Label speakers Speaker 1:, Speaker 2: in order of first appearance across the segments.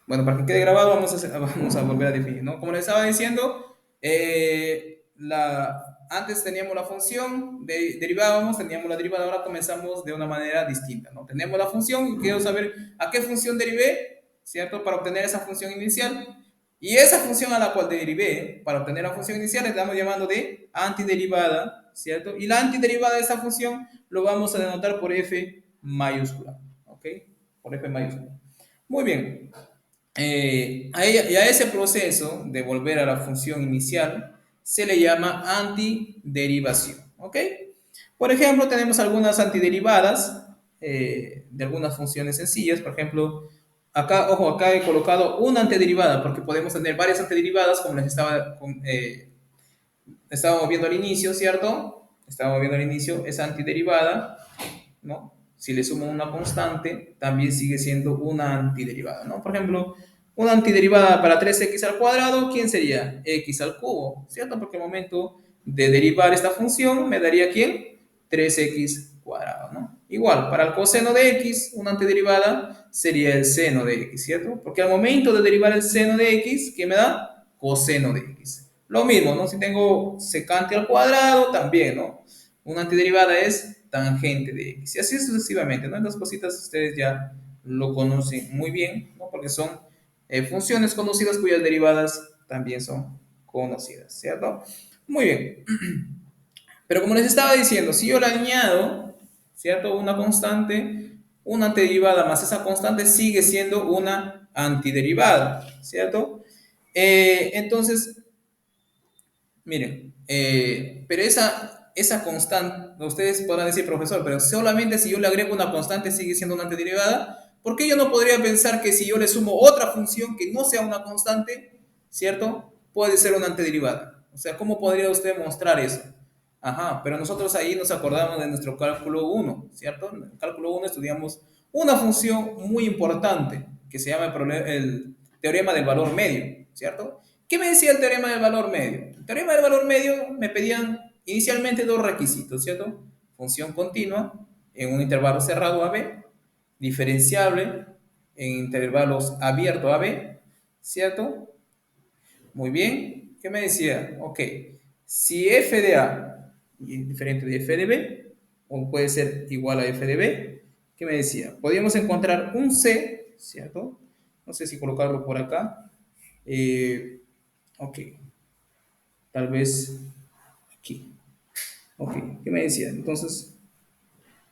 Speaker 1: Bueno, para que quede grabado, vamos a volver a definir, ¿no? Como les estaba diciendo, antes teníamos la función, derivábamos, teníamos la derivada, ahora comenzamos de una manera distinta, ¿no? Tenemos la función y quiero saber a qué función derivé, ¿cierto? Para obtener esa función inicial. Y esa función a la cual derivé, para obtener la función inicial, le estamos llamando de antiderivada, ¿cierto? Y la antiderivada de esa función lo vamos a denotar por f mayúscula, ¿ok? Por f mayúscula. Muy bien. Y a ese proceso de volver a la función inicial se le llama antiderivación. ¿Ok? Por ejemplo, tenemos algunas antiderivadas de algunas funciones sencillas. Por ejemplo, acá, ojo, acá he colocado una antiderivada porque podemos tener varias antiderivadas como les estábamos viendo al inicio, ¿cierto? Estábamos viendo al inicio esa antiderivada, ¿no? Si le sumo una constante, también sigue siendo una antiderivada, ¿no? Por ejemplo, una antiderivada para 3x al cuadrado, ¿quién sería? X al cubo, ¿cierto? Porque al momento de derivar esta función, me daría ¿quién? 3x cuadrado, ¿no? Igual, para el coseno de x, una antiderivada sería el seno de x, ¿cierto? Porque al momento de derivar el seno de x, ¿qué me da? Coseno de x. Lo mismo, ¿no? Si tengo secante al cuadrado, también, ¿no? Una antiderivada es tangente de x. Y así sucesivamente, ¿no? Estas cositas ustedes ya lo conocen muy bien, ¿no? Porque son funciones conocidas cuyas derivadas también son conocidas, ¿cierto? Muy bien. Pero como les estaba diciendo, si yo le añado, ¿cierto? Una constante, una antiderivada más esa constante sigue siendo una antiderivada, ¿cierto? Entonces, miren, pero esa constante, ustedes podrán decir, profesor, pero solamente si yo le agrego una constante sigue siendo una antiderivada. ¿Por qué yo no podría pensar que si yo le sumo otra función que no sea una constante, ¿cierto? Puede ser una antiderivada. O sea, ¿cómo podría usted mostrar eso? Ajá, pero nosotros ahí nos acordamos de nuestro cálculo uno, ¿cierto? En el cálculo uno estudiamos una función muy importante que se llama el teorema del valor medio, ¿cierto? ¿Qué me decía el teorema del valor medio? El teorema del valor medio me pedían inicialmente dos requisitos, ¿cierto? Función continua en un intervalo cerrado AB, diferenciable en intervalos abiertos AB, ¿cierto? Muy bien. ¿Qué me decía? Ok, si f de A es diferente de f de B, o puede ser igual a f de B, ¿qué me decía? Podríamos encontrar un C, ¿cierto? No sé si colocarlo por acá. Eh, ok, tal vez aquí. Ok, ¿qué me decía? Entonces,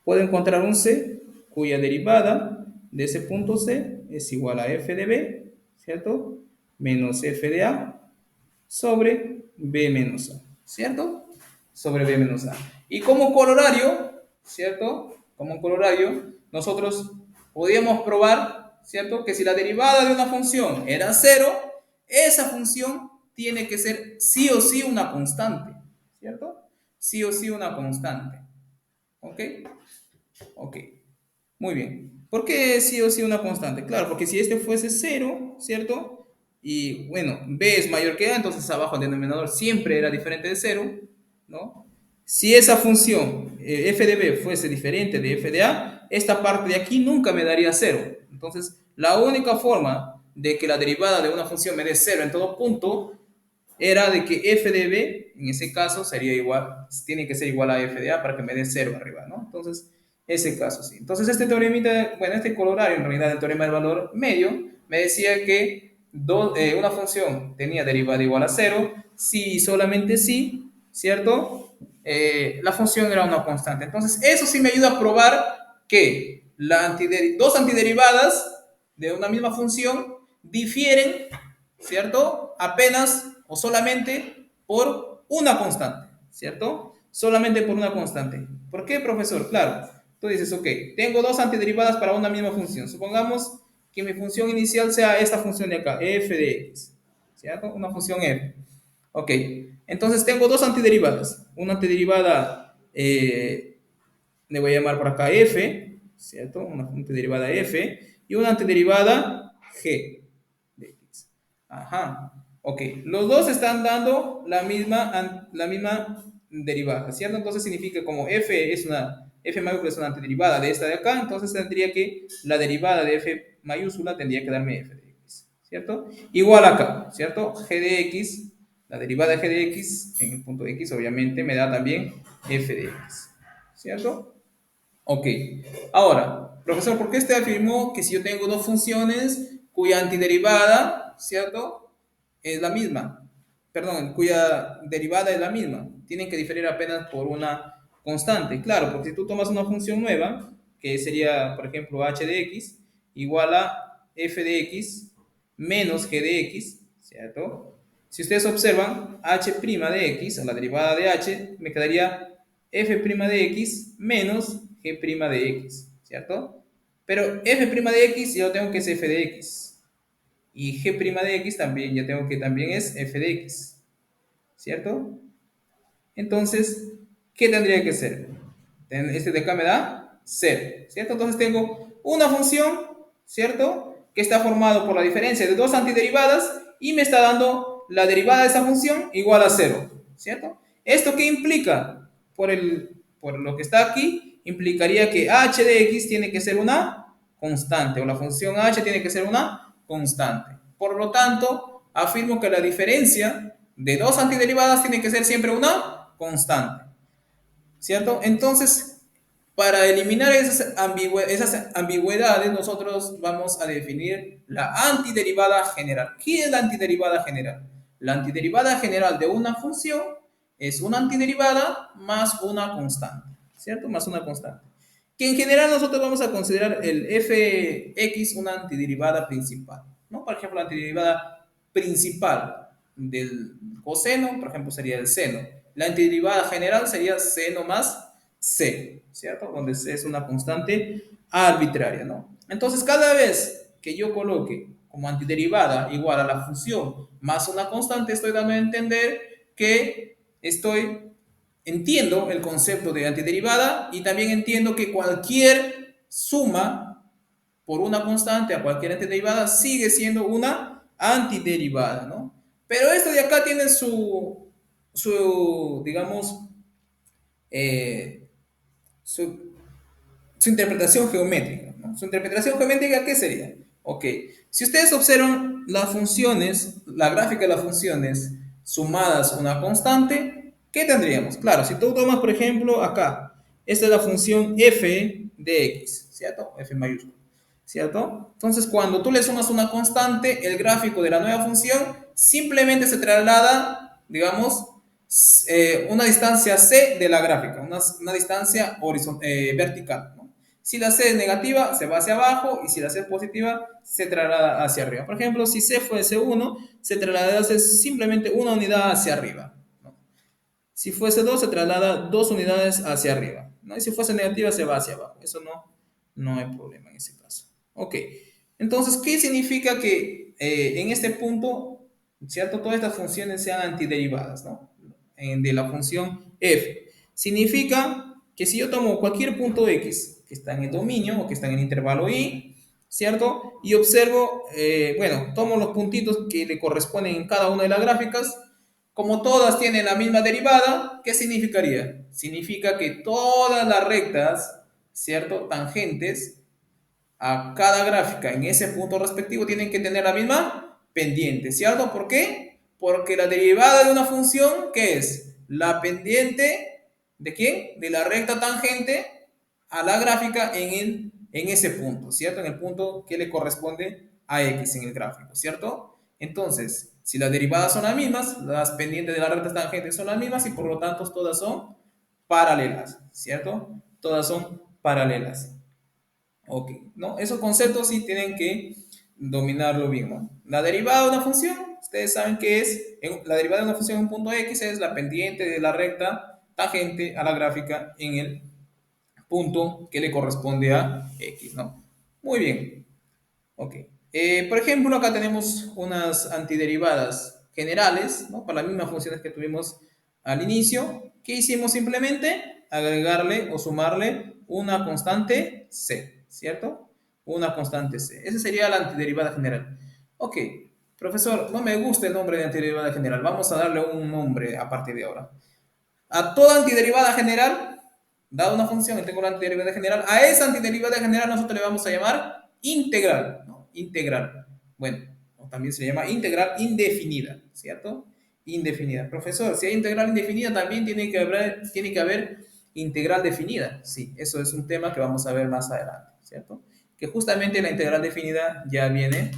Speaker 1: puedo encontrar un C cuya derivada de ese punto C es igual a f de B, ¿cierto? Menos f de A sobre B menos A, ¿cierto? Sobre B menos A. Y como colorario, ¿cierto? Como colorario, nosotros podíamos probar, ¿cierto? Que si la derivada de una función era cero, esa función tiene que ser sí o sí una constante, ¿cierto? Sí o sí una constante, ¿ok? Ok, muy bien. ¿Por qué sí o sí una constante? Claro, porque si este fuese cero, ¿cierto? Y bueno, b es mayor que a, entonces abajo el denominador siempre era diferente de cero, ¿no? Si esa función f de b fuese diferente de f de a, esta parte de aquí nunca me daría cero. Entonces, la única forma de que la derivada de una función me dé cero en todo punto era de que f de b, en ese caso, sería igual, tiene que ser igual a f de a para que me dé cero arriba, ¿no? Entonces, ese caso sí. Entonces, este teoremita, bueno, este colorario, en realidad, el teorema del valor medio, me decía que una función tenía derivada igual a cero, si y solamente si, ¿cierto? La función era una constante. Entonces, eso sí me ayuda a probar que dos antiderivadas de una misma función difieren, ¿cierto? Apenas o solamente por una constante, ¿cierto? Solamente por una constante. ¿Por qué, profesor? Claro, tú dices, ok, tengo dos antiderivadas para una misma función. Supongamos que mi función inicial sea esta función de acá, f de x, ¿cierto? Una función f. Ok, entonces tengo dos antiderivadas. Una antiderivada, le voy a llamar por acá f, ¿cierto? Una antiderivada f y una antiderivada g de x. Ajá, ok. Los dos están dando la misma derivada, ¿cierto? Entonces significa como f mayúscula es una antiderivada de esta de acá, entonces tendría que la derivada de f mayúscula tendría que darme f de x. ¿cierto? Igual acá, ¿cierto? G de x, la derivada de g de x en el punto x, obviamente, me da también f de x, ¿cierto? Ok. Ahora, profesor, ¿por qué usted afirmó que si yo tengo dos funciones cuya antiderivada, ¿cierto? Es la misma. Perdón, cuya derivada es la misma. Tienen que diferir apenas por una constante. Claro, porque si tú tomas una función nueva, que sería, por ejemplo, h de x, igual a f de x menos g de x, ¿cierto? Si ustedes observan, h' de x, a la derivada de h, me quedaría f' de x menos g' de x, ¿cierto? Pero f' de x yo tengo que es f de x. Y g' de x también, ya tengo que también es f de x, ¿cierto? Entonces, ¿qué tendría que ser? Este de acá me da 0, ¿cierto? Entonces tengo una función, ¿cierto? Que está formado por la diferencia de dos antiderivadas y me está dando la derivada de esa función igual a 0, ¿cierto? ¿Esto qué implica? Por lo que está aquí, implicaría que h de x tiene que ser una constante, o la función h tiene que ser una constante. Por lo tanto, afirmo que la diferencia de dos antiderivadas tiene que ser siempre una constante, ¿cierto? Entonces, para eliminar esas ambigüedades, nosotros vamos a definir la antiderivada general. ¿Qué es la antiderivada general? La antiderivada general de una función es una antiderivada más una constante, ¿cierto? Más una constante. Que en general nosotros vamos a considerar el fx una antiderivada principal, ¿no? Por ejemplo, la antiderivada principal del coseno, por ejemplo, sería el seno. La antiderivada general sería seno más c, ¿cierto? Donde c es una constante arbitraria, ¿no? Entonces, cada vez que yo coloque como antiderivada igual a la función más una constante, estoy dando a entender que entiendo el concepto de antiderivada y también entiendo que cualquier suma por una constante a cualquier antiderivada sigue siendo una antiderivada, ¿no? Pero esto de acá tiene digamos, eh, su, su interpretación geométrica, ¿no? Su interpretación geométrica, ¿qué sería? Ok, si ustedes observan las funciones, la gráfica de las funciones sumadas a una constante, ¿qué tendríamos? Claro, si tú tomas, por ejemplo, acá, esta es la función f de x, ¿cierto? F mayúscula, ¿cierto? Entonces, cuando tú le sumas una constante, el gráfico de la nueva función simplemente se traslada, digamos, una distancia c de la gráfica, una distancia vertical, ¿no? Si la c es negativa, se va hacia abajo, y si la c es positiva, se traslada hacia arriba. Por ejemplo, si c fuese 1, se traslada simplemente una unidad hacia arriba, ¿no? Si fuese 2, se traslada dos unidades hacia arriba, ¿no? Y si fuese negativa, se va hacia abajo. Eso no hay problema en ese caso. Ok, entonces, ¿qué significa que en este punto, ¿cierto? Todas estas funciones sean antiderivadas, ¿no? De la función f. Significa que si yo tomo cualquier punto x que está en el dominio o que está en el intervalo y, ¿cierto? Y observo, bueno, tomo los puntitos que le corresponden en cada una de las gráficas. Como todas tienen la misma derivada, ¿qué significaría? Significa que todas las rectas, ¿cierto? Tangentes a cada gráfica en ese punto respectivo tienen que tener la misma pendiente, ¿cierto? ¿Por qué? Porque la derivada de una función, ¿qué es? La pendiente ¿de quién? De la recta tangente a la gráfica en ese punto, ¿cierto? En el punto que le corresponde a x en el gráfico, ¿cierto? Entonces, si las derivadas son las mismas, las pendientes de las rectas tangentes son las mismas y por lo tanto todas son paralelas, ¿cierto? Todas son paralelas. Ok, ¿no? Esos conceptos sí tienen que dominarlo bien, ¿no? La derivada de una función, ustedes saben que es, la derivada de una función en un punto x es la pendiente de la recta tangente a la gráfica en el punto que le corresponde a x, ¿no? Muy bien, ok. Por ejemplo, acá tenemos unas antiderivadas generales, ¿no? Para las mismas funciones que tuvimos al inicio. ¿Qué hicimos simplemente? Agregarle o sumarle una constante c, ¿cierto? Una constante c. Esa sería la antiderivada general. Ok, profesor, no me gusta el nombre de antiderivada general. Vamos a darle un nombre a partir de ahora. A toda antiderivada general, dada una función y tengo la antiderivada general, a esa antiderivada general nosotros le vamos a llamar integral, ¿no? Integral. Bueno, o también se llama integral indefinida, ¿cierto? Indefinida. Profesor, si hay integral indefinida, también tiene que haber integral definida. Sí, eso es un tema que vamos a ver más adelante, ¿cierto? Que justamente la integral definida ya viene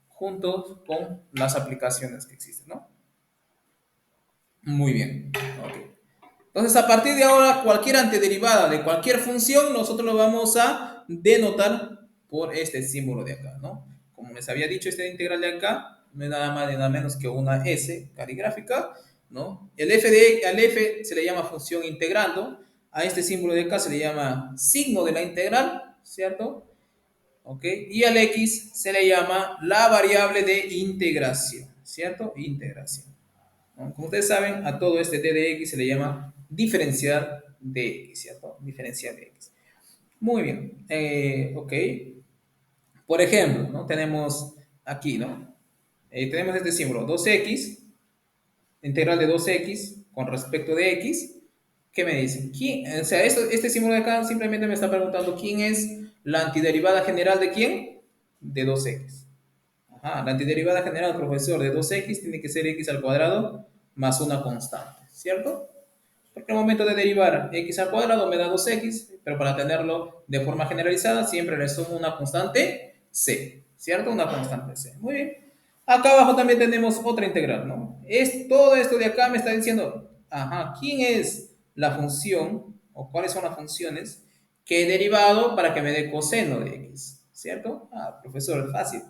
Speaker 1: junto con las aplicaciones que existen, ¿no? Muy bien. Ok. Entonces, a partir de ahora, cualquier antederivada de cualquier función, nosotros lo vamos a denotar por este símbolo de acá, ¿no? Como les había dicho, este integral de acá no es nada más ni nada menos que una S caligráfica, ¿no? Al F se le llama función integrando, a este símbolo de acá se le llama signo de la integral, ¿cierto? ¿Ok? Y al X se le llama la variable de integración, ¿cierto? Integración. ¿No? Como ustedes saben, a todo este d de x se le llama diferencial de x, ¿cierto? Diferencial de x. Muy bien. Ok. Por ejemplo, ¿no? Tenemos aquí, ¿no? Tenemos este símbolo, 2x, integral de 2x con respecto de x. ¿Qué me dicen? O sea, este símbolo de acá simplemente me está preguntando quién es la antiderivada general de quién? De 2x. Ajá, la antiderivada general, profesor, de 2x tiene que ser x al cuadrado más una constante, ¿cierto? Porque al momento de derivar x al cuadrado me da 2x, pero para tenerlo de forma generalizada siempre le sumo una constante c, ¿cierto? Una constante c. Muy bien. Acá abajo también tenemos otra integral, ¿no? Todo esto de acá me está diciendo, ajá, ¿quién es la función o cuáles son las funciones que he derivado para que me dé coseno de x, ¿cierto? Ah, profesor, es fácil.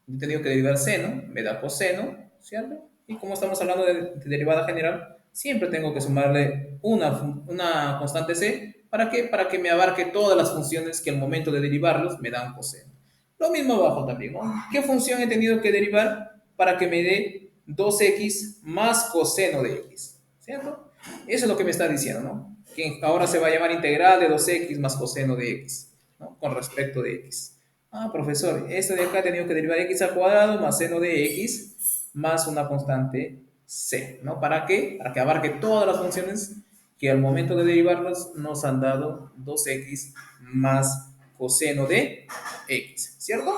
Speaker 1: He tenido que derivar seno, me da coseno, ¿cierto? Y como estamos hablando de derivada general, siempre tengo que sumarle una constante c. ¿Para qué? Para que me abarque todas las funciones que al momento de derivarlos me dan coseno. Lo mismo abajo también, ¿no? ¿Qué función he tenido que derivar para que me dé 2x más coseno de x? ¿Cierto? Eso es lo que me está diciendo, ¿no? Que ahora se va a llamar integral de 2x más coseno de x, ¿no? Con respecto de x. Ah, profesor, esto de acá ha tenido que derivar x al cuadrado más seno de x más una constante c, ¿no? ¿Para qué? Para que abarque todas las funciones que al momento de derivarlas nos han dado 2x más coseno de x, ¿cierto?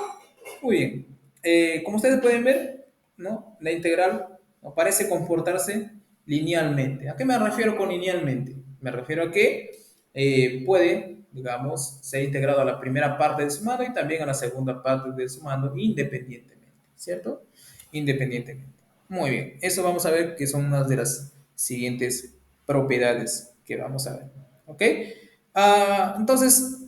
Speaker 1: Muy bien. Como ustedes pueden ver, ¿no? La integral ¿no? parece comportarse linealmente. ¿A qué me refiero con linealmente? Me refiero a que puede, digamos, ser integrado a la primera parte de su mando y también a la segunda parte de su mando independientemente, ¿cierto? Independientemente. Muy bien, eso vamos a ver que son unas de las siguientes propiedades que vamos a ver, ¿ok? Entonces,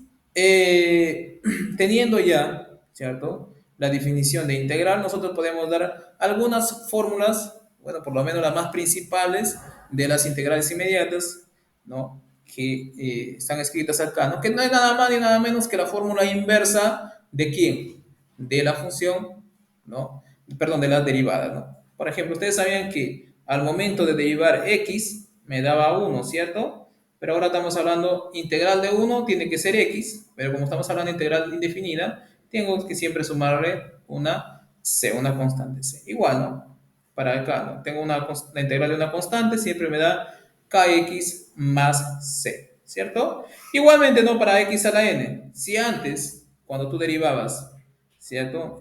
Speaker 1: teniendo ya, ¿cierto? La definición de integral, nosotros podemos dar algunas fórmulas, bueno, por lo menos las más principales de las integrales inmediatas, ¿no? Que están escritas acá, ¿no? Que no es nada más ni nada menos que la fórmula inversa de quién? De la función, ¿no? Perdón, de la derivada, ¿no? Por ejemplo, ustedes sabían que al momento de derivar x me daba 1, ¿cierto? Pero ahora estamos hablando integral de 1 tiene que ser x, pero como estamos hablando de integral indefinida, tengo que siempre sumarle una c, una constante c. Igual, ¿no? Para acá, ¿no? Tengo la integral de una constante, siempre me da kx más c, ¿cierto? Igualmente, ¿no? Para x a la n. Si antes, cuando tú derivabas, ¿cierto?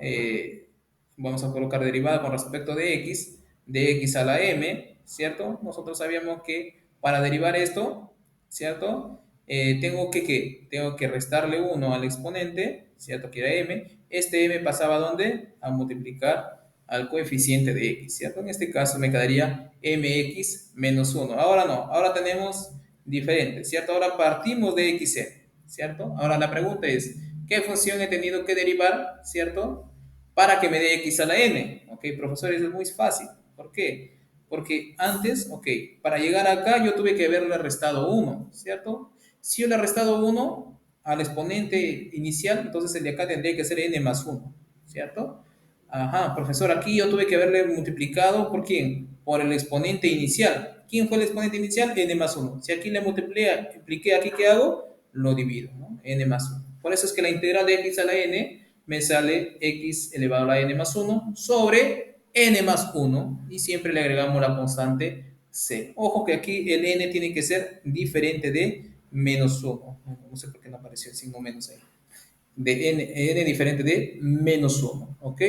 Speaker 1: Vamos a colocar derivada con respecto de x a la m, ¿cierto? Nosotros sabíamos que para derivar esto, ¿cierto? Tengo que restarle 1 al exponente, ¿cierto? Que era m. Este m pasaba ¿a dónde? A multiplicar al coeficiente de x, ¿cierto? En este caso me quedaría mx menos 1. Ahora no, ahora tenemos diferente, ¿cierto? Ahora partimos de xn, ¿cierto? Ahora la pregunta es, ¿qué función he tenido que derivar, ¿cierto? Para que me dé x a la n. Ok, profesor, eso es muy fácil. ¿Por qué? Porque antes, ok, para llegar acá yo tuve que haberle restado 1, ¿cierto? Si yo le he restado 1 al exponente inicial, entonces el de acá tendría que ser n más 1, ¿cierto? Ajá, profesor, aquí yo tuve que haberle multiplicado, ¿por quién? Por el exponente inicial. ¿Quién fue el exponente inicial? N más 1. Si aquí le multipliqué, ¿aquí qué hago? Lo divido, ¿no? N más 1. Por eso es que la integral de x a la n me sale x elevado a la n más 1 sobre n más 1 y siempre le agregamos la constante c. Ojo que aquí el n tiene que ser diferente de menos 1. No sé por qué no apareció el signo menos ahí. De n diferente de menos 1, ¿ok?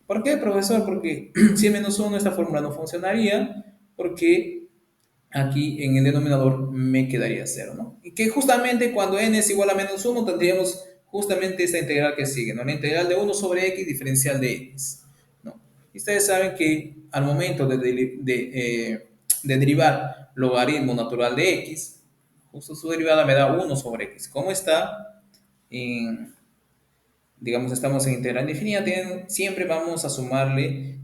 Speaker 1: ¿Por qué, profesor? Porque si menos uno esta fórmula no funcionaría, porque aquí en el denominador me quedaría cero, ¿no? Y que justamente cuando n es igual a menos uno tendríamos justamente esta integral que sigue, ¿no? La integral de uno sobre x diferencial de x, ¿no? Y ustedes saben que al momento de derivar logaritmo natural de x, justo su derivada me da uno sobre x. ¿Cómo está? En, digamos, estamos en integral infinita, siempre vamos a sumarle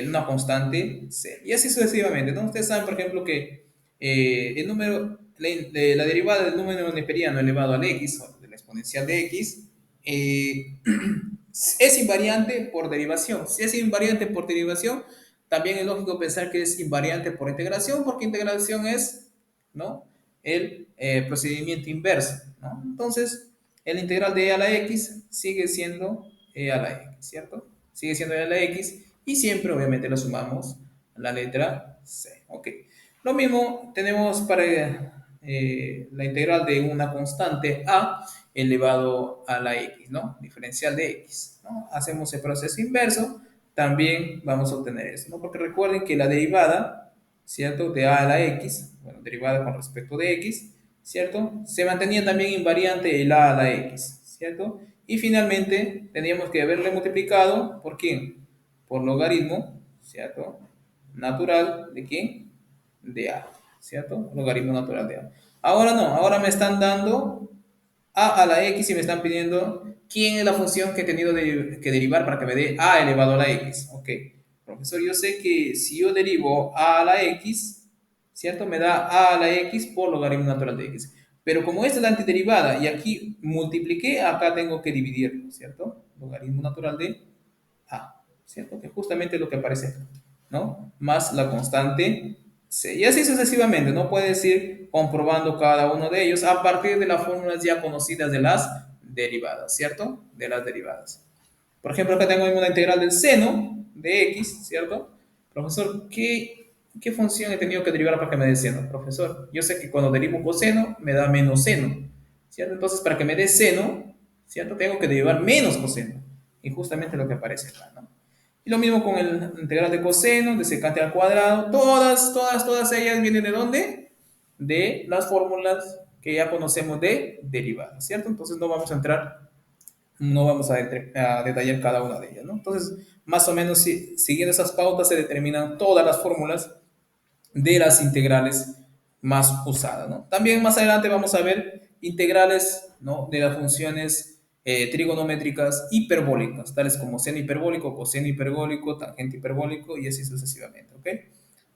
Speaker 1: una constante c. Y así sucesivamente, ¿no? Ustedes saben, por ejemplo, que el número, la derivada del número neperiano elevado al x, o de la exponencial de x, eh, es invariante por derivación. Si es invariante por derivación, también es lógico pensar que es invariante por integración, porque integración es, ¿no?, el procedimiento inverso, ¿no? Entonces, el integral de e a la x sigue siendo e a la x, ¿cierto? Sigue siendo e a la x y siempre obviamente lo sumamos a la letra c, ¿ok? Lo mismo tenemos para la integral de una constante a elevado a la x, ¿no? Diferencial de x, ¿no? Hacemos el proceso inverso, también vamos a obtener eso, ¿no? Porque recuerden que la derivada, ¿cierto? De a la x, bueno, derivada con respecto de x, ¿cierto? Se mantenía también invariante el a la x, ¿cierto? Y finalmente tendríamos que haberle multiplicado, ¿por quién? Por logaritmo, ¿cierto? Natural, ¿de quién? De a, ¿cierto? Logaritmo natural de a. Ahora no, ahora me están dando a la x y me están pidiendo quién es la función que he tenido que derivar para que me dé a elevado a la x. Ok, profesor, yo sé que si yo derivo a la x, ¿cierto? Me da a la x por logaritmo natural de x. Pero como esta es la antiderivada y aquí multipliqué, acá tengo que dividirlo, ¿cierto? Logaritmo natural de a, ¿cierto? Que justamente es lo que aparece acá, ¿no? Más la constante c. Y así sucesivamente, ¿no? Puedes ir comprobando cada uno de ellos a partir de las fórmulas ya conocidas de las derivadas, ¿cierto? De las derivadas. Por ejemplo, acá tengo una integral del seno de x, ¿cierto? Profesor, ¿qué función he tenido que derivar para que me dé seno? Profesor, yo sé que cuando derivo coseno me da menos seno, ¿cierto? Entonces, para que me dé seno, ¿cierto? Tengo que derivar menos coseno. Y justamente lo que aparece acá, ¿no? Y lo mismo con el integral de coseno, de secante al cuadrado. Todas ellas vienen ¿de dónde? De las fórmulas que ya conocemos de derivadas, ¿cierto? Entonces no vamos a detallar cada una de ellas, ¿no? Entonces, más o menos siguiendo esas pautas se determinan todas las fórmulas de las integrales más usadas, ¿no? También más adelante vamos a ver integrales, ¿no?, de las funciones trigonométricas hiperbólicas, tales como seno hiperbólico, coseno hiperbólico, tangente hiperbólico y así sucesivamente, ¿ok?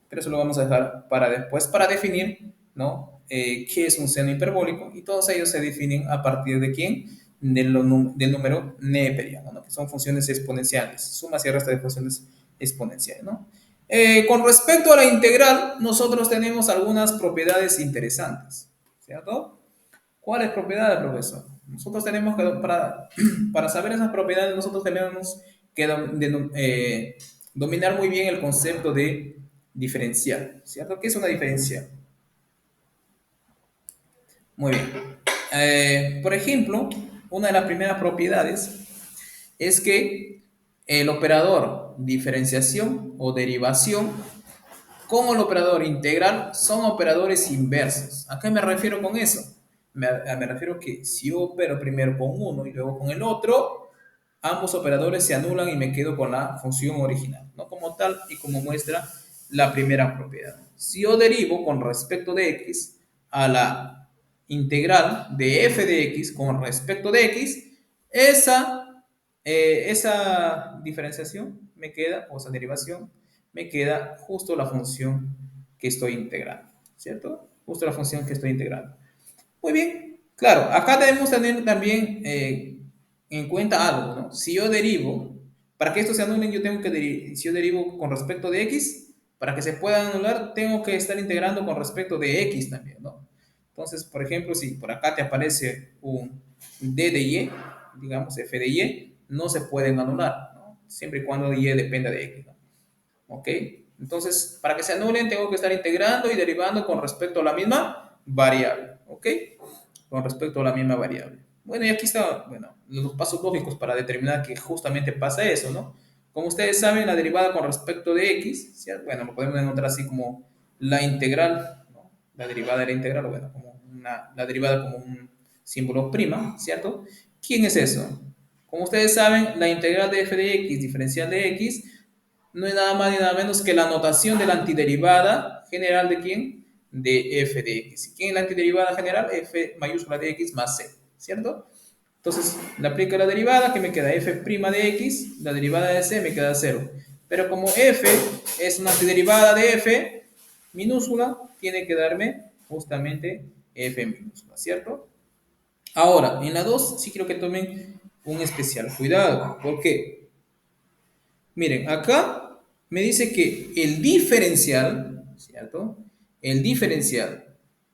Speaker 1: Pero eso lo vamos a dejar para después, para definir, ¿no?, qué es un seno hiperbólico, y todos ellos se definen a partir de quién, del número neperiano, ¿no?, que son funciones exponenciales, sumas y restas de funciones exponenciales, ¿no? Con respecto a la integral, nosotros tenemos algunas propiedades interesantes, ¿cierto? ¿Cuáles propiedades, profesor? Nosotros tenemos que, para saber esas propiedades, nosotros tenemos que dominar muy bien el concepto de diferencial, ¿cierto? ¿Qué es una diferencial? Muy bien. Por ejemplo, una de las primeras propiedades es que el operador diferenciación o derivación con el operador integral son operadores inversos. ¿A qué me refiero con eso? Me refiero que si yo opero primero con uno y luego con el otro, ambos operadores se anulan y me quedo con la función original, ¿no? Como tal y como muestra la primera propiedad. Si yo derivo con respecto de x a la integral de f de x con respecto de x, esa diferenciación me queda, o esa derivación, me queda justo la función que estoy integrando, ¿cierto? Justo la función que estoy integrando. Muy bien, claro, acá debemos tener también en cuenta algo, ¿no? Si yo derivo, para que esto se anule, si yo derivo con respecto de x, para que se pueda anular, tengo que estar integrando con respecto de x también, ¿no? Entonces, por ejemplo, si por acá te aparece un d de y, digamos f de y, no se pueden anular, ¿no? Siempre y cuando y dependa de x, ¿no? ¿Ok? Entonces, para que se anulen, tengo que estar integrando y derivando con respecto a la misma variable, ¿ok? Con respecto a la misma variable. Bueno, y aquí está, bueno, los pasos lógicos para determinar que justamente pasa eso, ¿no? Como ustedes saben, la derivada con respecto de x, ¿cierto? Bueno, lo podemos encontrar así como la integral, ¿no? La derivada de la integral, bueno, como la derivada como un símbolo prima, ¿cierto? ¿Quién es eso? Como ustedes saben, la integral de f de x diferencial de x no es nada más ni nada menos que la notación de la antiderivada general de quién? De f de x. ¿Quién es la antiderivada general? F mayúscula de x más c, ¿cierto? Entonces, le aplico la derivada, que me queda f' de x, la derivada de c me queda 0. Pero como f es una antiderivada de f minúscula, tiene que darme justamente f minúscula, ¿cierto? Ahora, en la 2 sí quiero que tomen un especial cuidado. ¿Por qué? Miren, acá me dice que el diferencial, ¿cierto? El diferencial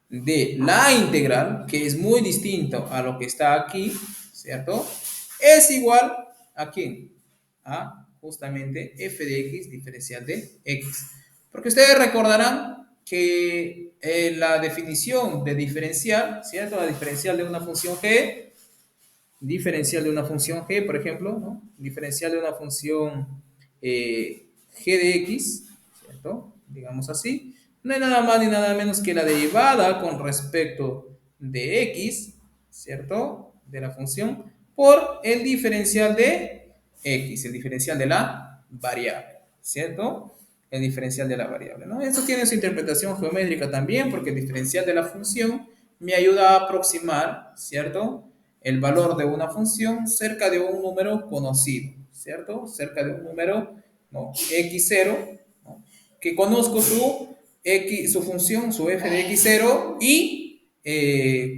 Speaker 1: de la integral, que es muy distinto a lo que está aquí, ¿cierto? Es igual a quién? A justamente f de x diferencial de x. Porque ustedes recordarán que la definición de diferencial, ¿cierto? La diferencial de una función g, diferencial de una función g, por ejemplo, ¿no? Diferencial de una función g de x, ¿cierto? Digamos así, no es nada más ni nada menos que la derivada con respecto de x, ¿cierto? De la función por el diferencial de x, el diferencial de la variable, ¿cierto? El diferencial de la variable, ¿no? Eso tiene su interpretación geométrica también, porque el diferencial de la función me ayuda a aproximar, ¿cierto? El valor de una función cerca de un número conocido, ¿cierto? Cerca de un número, ¿no? X0, ¿no? Que conozco su función, su f de x0 y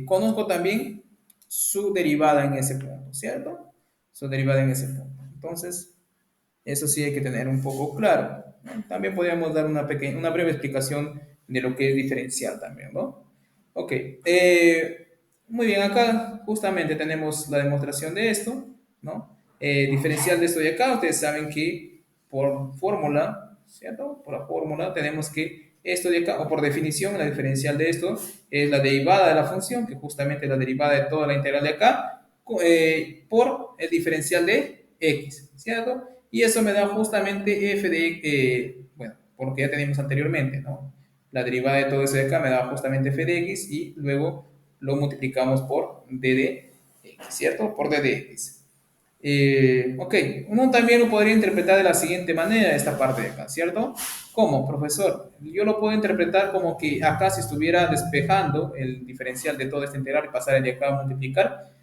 Speaker 1: conozco también su derivada en ese punto, ¿cierto? Su derivada en ese punto. Entonces, eso sí hay que tener un poco claro, ¿no? También podríamos dar una breve explicación de lo que es diferencial también, ¿no? Ok, muy bien, acá justamente tenemos la demostración de esto, ¿no? Diferencial de esto de acá, ustedes saben que por fórmula, ¿cierto? Por la fórmula tenemos que esto de acá, o por definición, la diferencial de esto es la derivada de la función, que justamente es la derivada de toda la integral de acá, por el diferencial de x, ¿cierto? Y eso me da justamente f de, bueno, por lo que ya teníamos anteriormente, ¿no? La derivada de todo eso de acá me da justamente f de x y luego lo multiplicamos por d de x, ¿cierto? Por d de x. Ok, uno también lo podría interpretar de la siguiente manera, esta parte de acá, ¿cierto? ¿Cómo, profesor? Yo lo puedo interpretar como que acá se estuviera despejando el diferencial de toda esta integral y pasar de acá a multiplicar.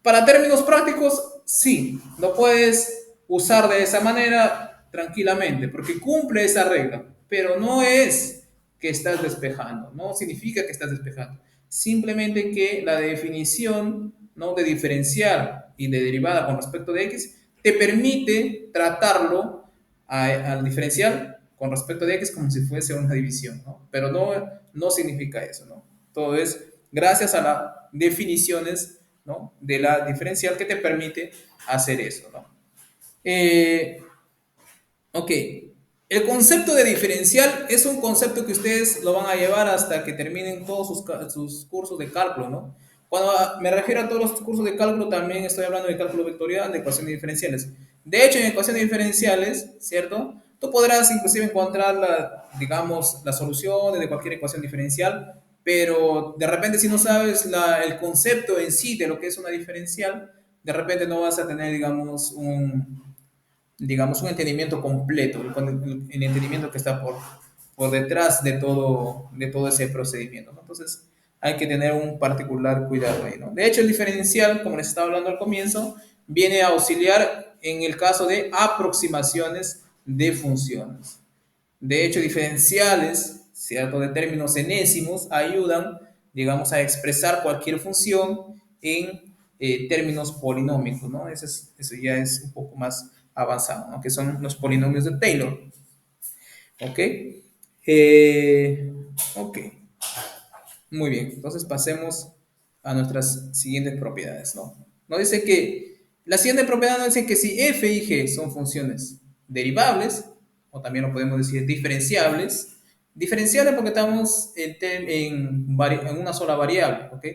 Speaker 1: Para términos prácticos, sí, lo puedes usar de esa manera tranquilamente, porque cumple esa regla, pero no es que estás despejando, no significa que estás despejando. Simplemente que la definición, ¿no?, de diferencial y de derivada con respecto de x te permite tratarlo al diferencial con respecto de x como si fuese una división, ¿no? Pero no significa eso, ¿no? Todo es gracias a las definiciones, ¿no?, de la diferencial que te permite hacer eso, ¿no? Ok, el concepto de diferencial es un concepto que ustedes lo van a llevar hasta que terminen todos sus cursos de cálculo, ¿no? Cuando me refiero a todos los cursos de cálculo, también estoy hablando de cálculo vectorial, de ecuaciones diferenciales. De hecho, en ecuaciones diferenciales, ¿cierto? Tú podrás inclusive encontrar, digamos, las soluciones de cualquier ecuación diferencial, pero de repente si no sabes el concepto en sí de lo que es una diferencial, de repente no vas a tener, digamos, un entendimiento completo, el entendimiento que está por detrás de todo ese procedimiento, ¿no? Entonces, hay que tener un particular cuidado ahí, ¿no? De hecho, el diferencial, como les estaba hablando al comienzo, viene a auxiliar en el caso de aproximaciones de funciones. De hecho, diferenciales, ¿cierto?, de términos enésimos ayudan, digamos, a expresar cualquier función en términos polinómicos, ¿no? Eso ya es un poco más avanzado, ¿no?, que son los polinomios de Taylor. ¿Ok? Ok, muy bien. Entonces pasemos a nuestras siguientes propiedades, ¿no? Nos dice que la siguiente propiedad nos dice que si f y g son funciones derivables, o también lo podemos decir diferenciables, diferenciables porque estamos en una sola variable, ¿ok?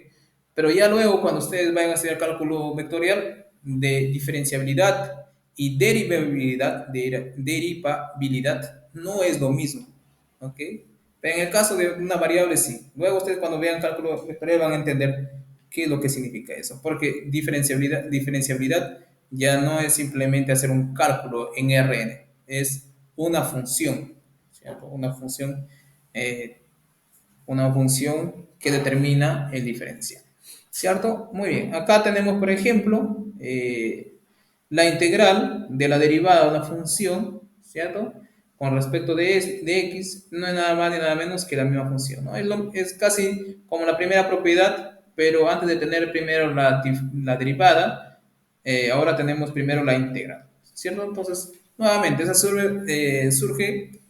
Speaker 1: Pero ya luego, cuando ustedes vayan a hacer el cálculo vectorial de diferenciabilidad y derivabilidad no es lo mismo, ¿ok? Pero en el caso de una variable sí. Luego ustedes cuando vean cálculo vectorial van a entender qué es lo que significa eso, porque diferenciabilidad ya no es simplemente hacer un cálculo en Rn, es una función, ¿cierto? Eh, una función que determina el diferencial. ¿Cierto? Muy bien. Acá tenemos, por ejemplo, la integral de la derivada de una función, ¿cierto? Con respecto de x, no es nada más ni nada menos que la misma función, ¿no? Es casi como la primera propiedad, pero antes de tener primero la derivada, ahora tenemos primero la integral, ¿cierto? Entonces, nuevamente, esa surge,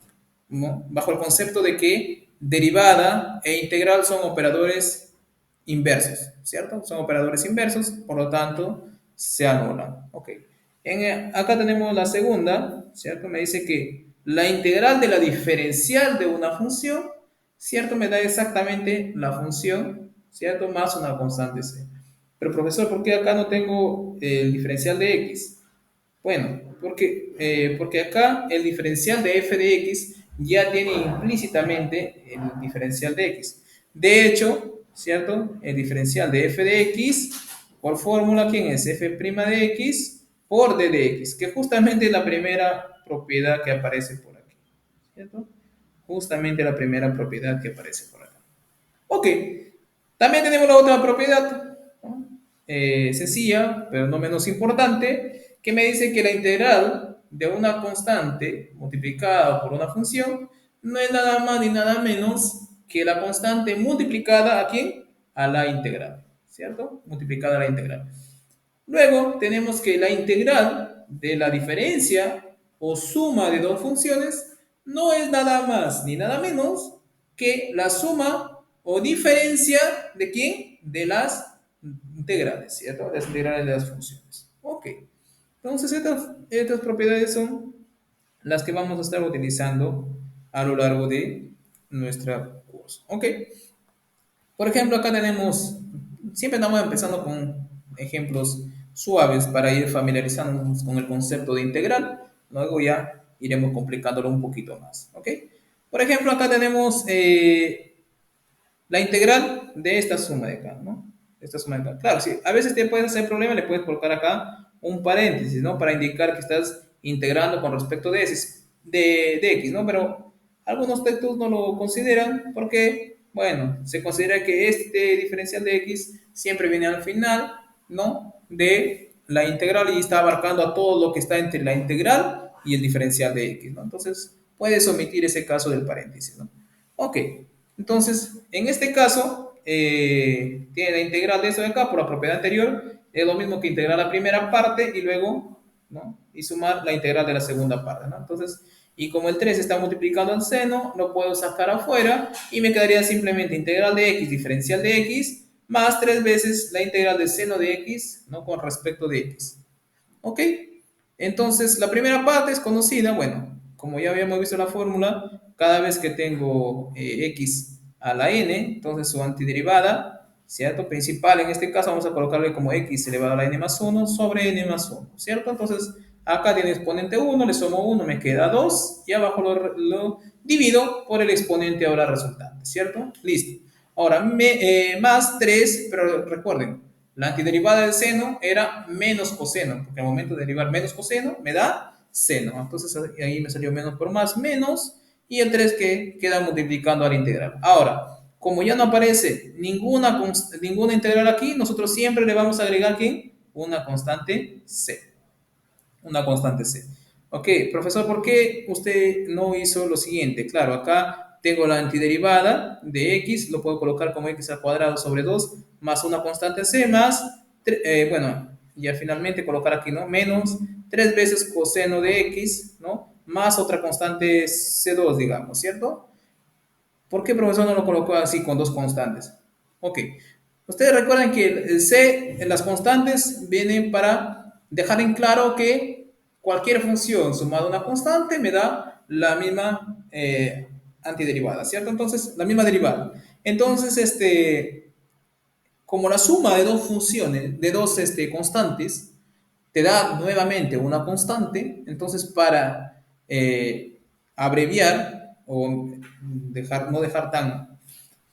Speaker 1: ¿no? Bajo el concepto de que derivada e integral son operadores inversos, ¿cierto? Son operadores inversos, por lo tanto, se anulan. Ok. Acá tenemos la segunda, ¿cierto? Me dice que la integral de la diferencial de una función, ¿cierto? Me da exactamente la función, ¿cierto? Más una constante c. Pero profesor, ¿por qué acá no tengo el diferencial de x? Bueno, porque acá el diferencial de f de x ya tiene implícitamente el diferencial de x. De hecho, ¿cierto? El diferencial de f de x por fórmula, ¿quién es? F' de x por d de x, que justamente es la primera propiedad que aparece por aquí, ¿cierto? Justamente la primera propiedad que aparece por acá. Ok, también tenemos la otra propiedad, ¿no? Sencilla, pero no menos importante, que me dice que la integral de una constante multiplicada por una función no es nada más ni nada menos que la constante multiplicada ¿a quién? A la integral, ¿cierto? Multiplicada a la integral. Luego tenemos que la integral de la diferencia o suma de dos funciones no es nada más ni nada menos que la suma o diferencia de quién? De las integrales, ¿cierto? Las integrales de las funciones. Ok. Entonces estas propiedades son las que vamos a estar utilizando a lo largo de nuestro curso. Ok. Por ejemplo, acá tenemos, siempre estamos empezando con ejemplos suaves para ir familiarizándonos con el concepto de integral. Luego ya iremos complicándolo un poquito más. ¿Ok? Por ejemplo, acá tenemos la integral de esta suma de acá, ¿no? Esta suma de acá. Claro, sí, a veces te puedes hacer problema, le puedes colocar acá un paréntesis, ¿no? Para indicar que estás integrando con respecto de x, ¿no? Pero algunos textos no lo consideran porque, bueno, se considera que este diferencial de x siempre viene al final, ¿no? De la integral y está abarcando a todo lo que está entre la integral y el diferencial de x, ¿no? Entonces, puedes omitir ese caso del paréntesis, ¿no? Ok, entonces, en este caso, tiene la integral de eso de acá por la propiedad anterior, es lo mismo que integrar la primera parte y luego, ¿no? Y sumar la integral de la segunda parte, ¿no? Entonces, y como el 3 está multiplicando al seno, lo puedo sacar afuera y me quedaría simplemente integral de x, diferencial de x, más 3 veces la integral de seno de x, ¿no? Con respecto de x. ¿Ok? Entonces, la primera parte es conocida, bueno, como ya habíamos visto la fórmula, cada vez que tengo x a la n, entonces su antiderivada, ¿cierto? Principal, en este caso vamos a colocarle como x elevado a la n más 1 sobre n más 1, ¿cierto? Entonces, acá tiene exponente 1, le sumo 1, me queda 2, y abajo lo divido por el exponente ahora resultante, ¿cierto? Listo. Ahora, más 3, pero recuerden, la antiderivada del seno era menos coseno, porque al momento de derivar menos coseno me da seno. Entonces ahí me salió menos por más, menos, y el 3 que queda multiplicando a la integral. Ahora, como ya no aparece ninguna integral aquí, nosotros siempre le vamos a agregar ¿qué? Una constante c. Una constante c. Ok, profesor, ¿por qué usted no hizo lo siguiente? Claro, acá tengo la antiderivada de x, lo puedo colocar como x al cuadrado sobre 2 más una constante c más, bueno, ya finalmente colocar aquí, ¿no? Menos 3 veces coseno de x, ¿no? Más otra constante c2, digamos, ¿cierto? ¿Por qué profesor no lo colocó así con dos constantes? Ok, ustedes recuerdan que el c en las constantes vienen para dejar en claro que cualquier función sumada a una constante me da la misma antiderivada, ¿cierto? Entonces, la misma derivada. Entonces, como la suma de dos funciones, de dos constantes, te da nuevamente una constante. Entonces, para abreviar o no dejar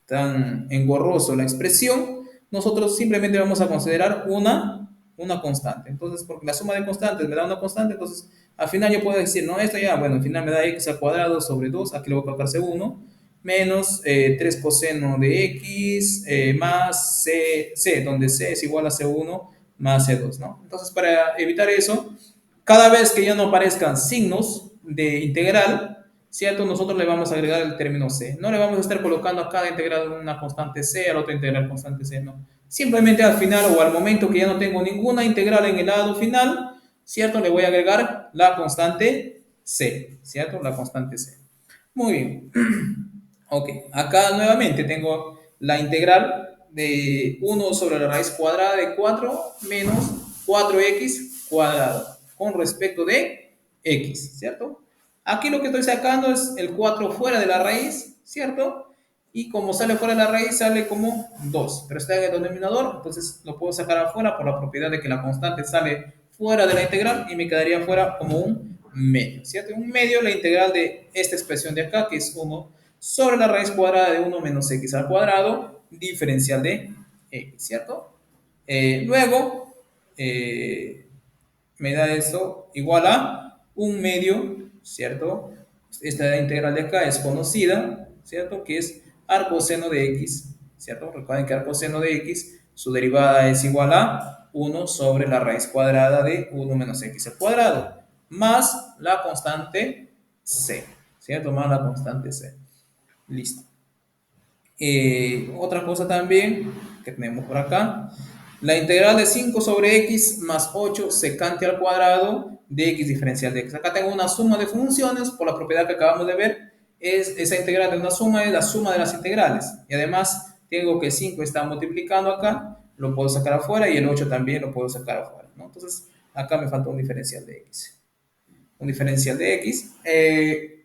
Speaker 1: tan engorroso la expresión, nosotros simplemente vamos a considerar una constante. Entonces, porque la suma de constantes me da una constante, entonces al final yo puedo decir, no, esto ya, bueno, al final me da x al cuadrado sobre 2, aquí le voy a colocar c1, menos 3 coseno de x más c, donde c es igual a c1 más c2, ¿no? Entonces, para evitar eso, cada vez que ya no aparezcan signos de integral, ¿cierto? Nosotros le vamos a agregar el término c. No le vamos a estar colocando a cada integral una constante c, al otro integral constante c, no. Simplemente al final o al momento que ya no tengo ninguna integral en el lado final, ¿cierto? Le voy a agregar la constante c, ¿cierto? La constante c. Muy bien. Ok, acá nuevamente tengo la integral de 1 sobre la raíz cuadrada de 4 menos 4x cuadrado con respecto de x, ¿cierto? Aquí lo que estoy sacando es el 4 fuera de la raíz, ¿cierto? Y como sale fuera de la raíz, sale como 2, pero está en el denominador, entonces lo puedo sacar afuera por la propiedad de que la constante sale fuera de la integral y me quedaría fuera como un medio, ¿cierto? Un medio la integral de esta expresión de acá, que es 1 sobre la raíz cuadrada de 1 menos x al cuadrado, diferencial de x, ¿cierto? Luego, me da esto igual a un medio, ¿cierto? Esta integral de acá es conocida, ¿cierto? Que es arcoseno de x, ¿cierto? Recuerden que arcoseno de x, su derivada es igual a 1 sobre la raíz cuadrada de 1 menos x al cuadrado, más la constante c, ¿cierto? Más la constante c. Listo. Otra cosa también que tenemos por acá, la integral de 5 sobre x más 8 secante al cuadrado de x diferencial de x. Acá tengo una suma de funciones por la propiedad que acabamos de ver. Esa integral de una suma es la suma de las integrales. Y además tengo que 5 está multiplicando acá, lo puedo sacar afuera y el 8 también lo puedo sacar afuera, ¿no? Entonces acá me falta un diferencial de x. Un diferencial de x.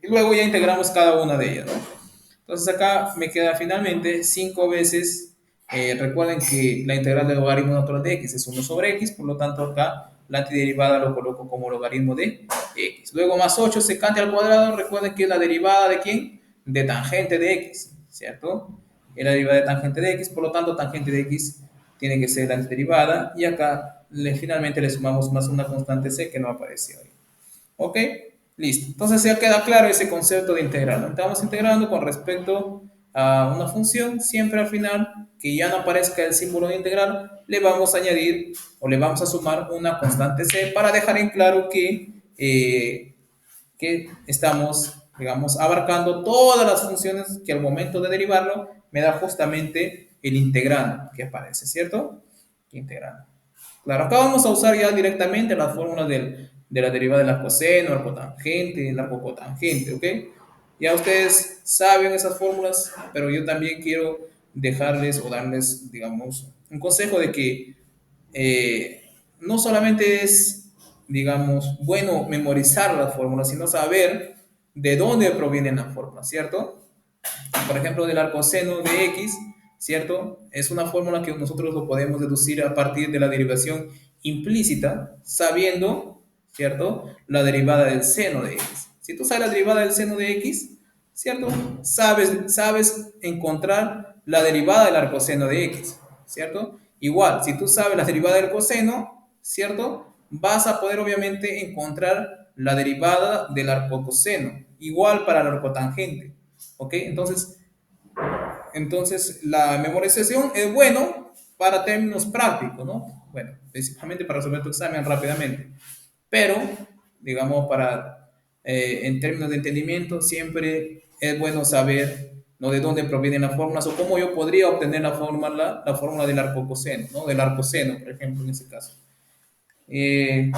Speaker 1: Y luego ya integramos cada una de ellas, ¿no? Entonces acá me queda finalmente 5 veces, recuerden que la integral del logaritmo natural de x es 1 sobre x, por lo tanto acá la antiderivada lo coloco como logaritmo de x. Luego más 8 secante al cuadrado, recuerden que es la derivada de ¿quién? De tangente de x, ¿cierto? Es la derivada de tangente de x, por lo tanto tangente de x tiene que ser la antiderivada y acá finalmente le sumamos más una constante c que no aparece ahí. ¿Ok? Listo. Entonces ya queda claro ese concepto de integral. Estamos integrando con respecto a una función. Siempre al final, que ya no aparezca el símbolo de integral, le vamos a añadir o le vamos a sumar una constante c para dejar en claro que estamos, digamos, abarcando todas las funciones que al momento de derivarlo me da justamente el integrando que aparece, ¿cierto? Integrando. Claro, acá vamos a usar ya directamente las fórmulas de la derivada del arcoseno, arcotangente, el arco cotangente, ¿ok? Ya ustedes saben esas fórmulas, pero yo también quiero dejarles o darles, digamos, un consejo de que no solamente es, digamos, bueno memorizar las fórmulas, sino saber de dónde provienen las fórmulas, ¿cierto? Por ejemplo, del arcoseno de x, ¿cierto? Es una fórmula que nosotros lo podemos deducir a partir de la derivación implícita, sabiendo, ¿cierto? La derivada del seno de x. Si tú sabes la derivada del seno de x, ¿cierto? Sabes encontrar la derivada del arcoseno de x, ¿cierto? Igual, si tú sabes la derivada del coseno, ¿cierto? Vas a poder obviamente encontrar la derivada del arcocoseno. Igual para el arcotangente. ¿Ok? Entonces, la memorización es bueno para términos prácticos, ¿no? Bueno, principalmente para resolver tu examen rápidamente. Pero, digamos, en términos de entendimiento, siempre es bueno saber, ¿no? De dónde provienen las fórmulas o cómo yo podría obtener la fórmula del arcocoseno, ¿no? Del arcoseno, por ejemplo, en ese caso. Eh,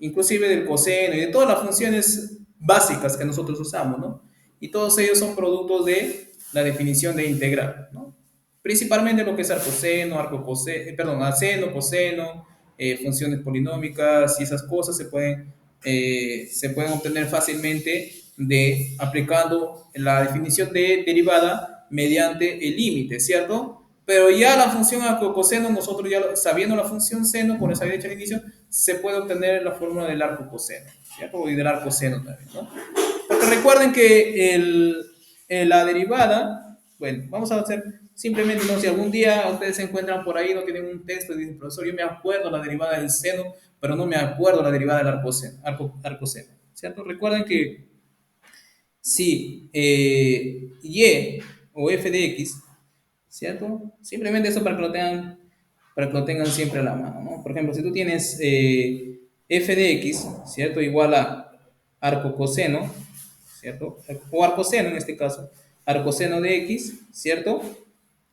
Speaker 1: Inclusive del coseno y de todas las funciones básicas que nosotros usamos, ¿no? Y todos ellos son productos de la definición de integral, ¿no? Principalmente lo que es arcoseno, arcocoseno, perdón, aceno, coseno, funciones polinómicas y esas cosas se pueden obtener fácilmente aplicando la definición de derivada mediante el límite, ¿cierto? Pero ya la función arco-coseno, nosotros ya sabiendo la función seno, con esa había dicho al inicio, se puede obtener la fórmula del arco-coseno, ¿cierto? Y del arco-seno también, ¿no? Porque recuerden que la derivada, bueno, vamos a hacer simplemente, no, si algún día ustedes se encuentran por ahí, no tienen un texto y dicen, profesor, yo me acuerdo la derivada del seno, pero no me acuerdo la derivada del arcoseno, ¿cierto? Recuerden que si y o f de x, ¿cierto? Simplemente eso para que lo tengan siempre a la mano, ¿no? Por ejemplo, si tú tienes f de x, ¿cierto? Igual a arcocoseno, ¿cierto? O arcoseno en este caso, arcoseno de x, ¿cierto?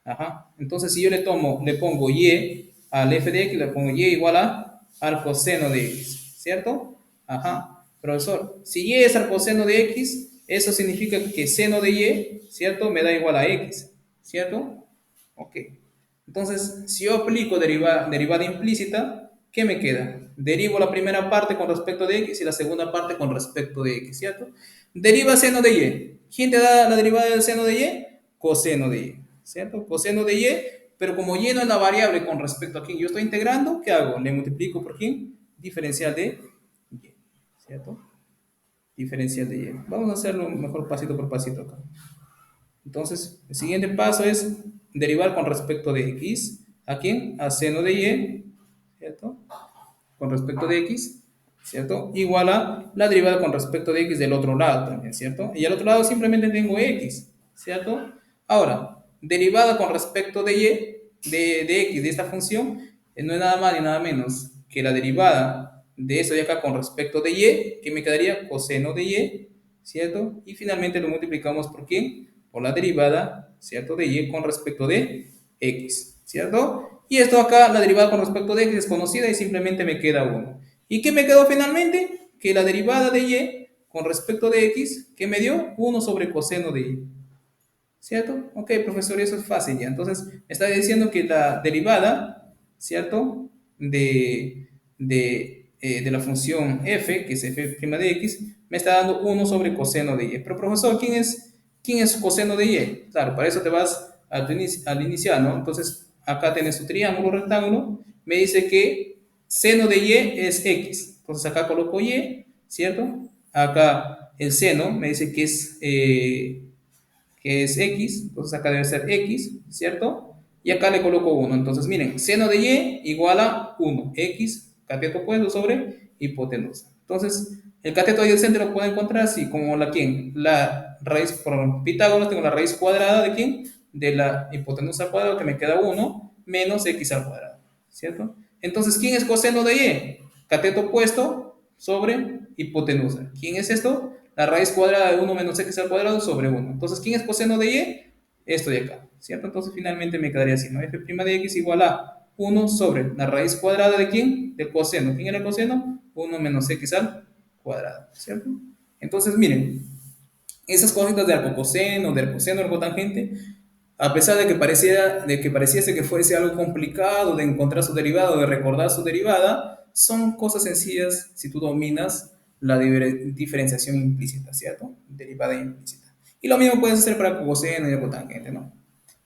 Speaker 1: Ajá. Entonces, si yo le pongo y al f de x, le pongo y igual a arcoseno de x, ¿cierto? Ajá. Profesor, si y es arcoseno de x, eso significa que seno de y, ¿cierto? Me da igual a x, ¿cierto? Ok. Entonces, si yo aplico derivada implícita, ¿qué me queda? Derivo la primera parte con respecto de x y la segunda parte con respecto de x, ¿cierto? Deriva seno de y. ¿Quién te da la derivada del seno de y? Coseno de y, ¿cierto? Coseno de y, pero como y no es la variable con respecto a quién yo estoy integrando, ¿qué hago? Le multiplico por quién? Diferencial de y, ¿cierto? Diferencial de y. Vamos a hacerlo mejor pasito por pasito acá. Entonces, el siguiente paso es derivar con respecto de x. ¿A quién? A seno de y, ¿cierto? Con respecto de x, ¿cierto? Igual a la derivada con respecto de x del otro lado también, ¿cierto? Y al otro lado simplemente tengo x, ¿cierto? Ahora, derivada con respecto de y, de x, de esta función, no es nada más ni nada menos que la derivada de eso de acá con respecto de y, que me quedaría coseno de y, ¿cierto? Y finalmente lo multiplicamos por quién? Por la derivada, ¿cierto? De y con respecto de x, ¿cierto? Y esto acá, la derivada con respecto de x es conocida y simplemente me queda 1. ¿Y qué me quedó finalmente? Que la derivada de y con respecto de x, que me dio 1 sobre coseno de y. ¿Cierto? Ok, profesor, eso es fácil ya. Entonces, me está diciendo que la derivada, ¿cierto? De la función f, que es f' de x, me está dando 1 sobre coseno de y. Pero, profesor, quién es coseno de y? Claro, para eso te vas al inicial, ¿no? Entonces, acá tienes tu triángulo rectángulo, me dice que seno de y es x. Entonces, acá coloco y, ¿cierto? Acá el seno me dice que es x, entonces acá debe ser x, ¿cierto? Y acá le coloco 1. Entonces, miren, seno de y igual a 1, x, cateto opuesto sobre hipotenusa. Entonces, el cateto adyacente lo puedo encontrar así, como la quién, la raíz por Pitágoras, tengo la raíz cuadrada de quién, de la hipotenusa al cuadrado, que me queda 1, menos x al cuadrado, ¿cierto? Entonces, ¿quién es coseno de y? Cateto opuesto sobre hipotenusa. ¿Quién es esto? La raíz cuadrada de 1 menos x al cuadrado sobre 1. Entonces, ¿quién es coseno de y? Esto de acá, ¿cierto? Entonces, finalmente me quedaría así, ¿no? f' de x igual a 1 sobre la raíz cuadrada de ¿quién? Del coseno. ¿Quién era el coseno? 1 menos x al cuadrado, ¿cierto? Entonces, miren, esas cositas de arcocoseno, del coseno, arcotangente, a pesar de que pareciese que fuese algo complicado de encontrar su derivada o de recordar su derivada, son cosas sencillas si tú dominas la diferenciación implícita, ¿cierto? Derivada implícita. Y lo mismo puedes hacer para coseno y cotangente, ¿no?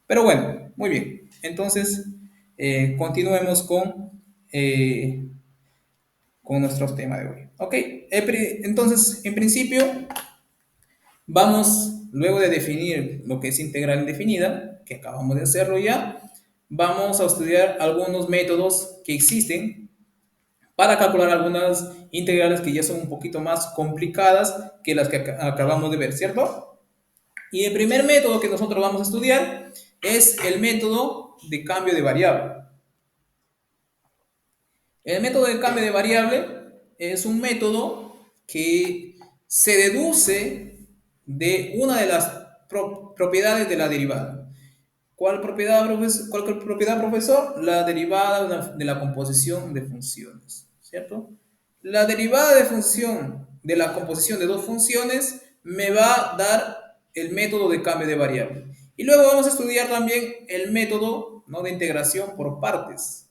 Speaker 1: Pero bueno, muy bien. Entonces, continuemos con nuestro tema de hoy. Ok, entonces, en principio, vamos, luego de definir lo que es integral indefinida, que acabamos de hacerlo ya, vamos a estudiar algunos métodos que existen para calcular algunas integrales que ya son un poquito más complicadas que las que acabamos de ver, ¿cierto? Y el primer método que nosotros vamos a estudiar es el método de cambio de variable. El método de cambio de variable es un método que se deduce de una de las propiedades de la derivada. ¿Cuál propiedad, profesor? La derivada de la composición de funciones, ¿cierto? La derivada de función de la composición de dos funciones me va a dar el método de cambio de variable. Y luego vamos a estudiar también el método, ¿no?, de integración por partes.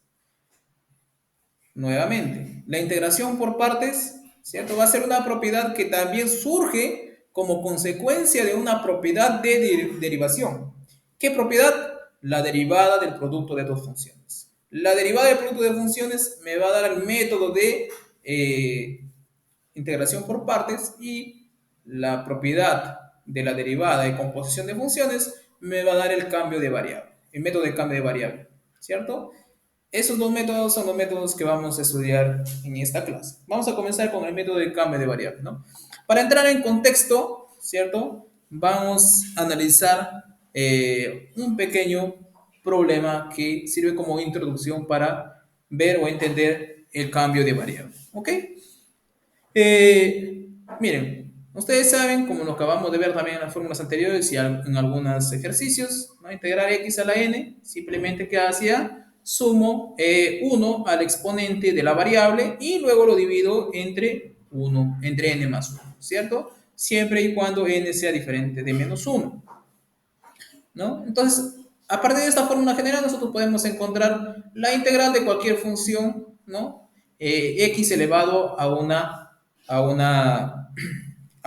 Speaker 1: Nuevamente, la integración por partes, ¿cierto? Va a ser una propiedad que también surge como consecuencia de una propiedad de derivación. ¿Qué propiedad? la derivada del producto de dos funciones. La derivada del producto de funciones me va a dar el método de integración por partes y la propiedad de la derivada de composición de funciones me va a dar el cambio de variable, el método de cambio de variable, ¿cierto? Esos dos métodos son los métodos que vamos a estudiar en esta clase. Vamos a comenzar con el método de cambio de variable, ¿no? Para entrar en contexto, ¿cierto? Vamos a analizar un pequeño problema que sirve como introducción para ver o entender el cambio de variable, ¿ok? Miren, ustedes saben, como lo acabamos de ver también en las fórmulas anteriores y en algunos ejercicios, ¿no? Integrar x a la n, simplemente que hacía, sumo 1 al exponente de la variable y luego lo divido entre 1, entre n más 1, ¿cierto? Siempre y cuando n sea diferente de menos 1, ¿no? Entonces, a partir de esta fórmula general, nosotros podemos encontrar la integral de cualquier función, ¿no? X elevado a una, a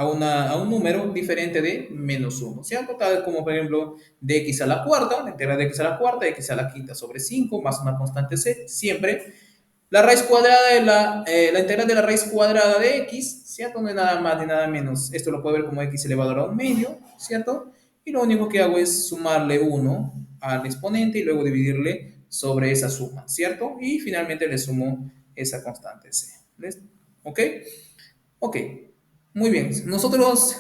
Speaker 1: un número diferente de menos 1, ¿cierto? Tal como, por ejemplo, de x a la cuarta, la integral de x a la cuarta, x a la quinta sobre 5, más una constante c, siempre. La raíz cuadrada de la integral de la raíz cuadrada de x, ¿cierto? No es nada más ni nada menos. Esto lo puedo ver como x elevado a un medio, ¿cierto? Y lo único que hago es sumarle 1 al exponente y luego dividirle sobre esa suma, ¿cierto? Y finalmente le sumo esa constante c. ¿Listo? ¿Ok? Ok, muy bien. Nosotros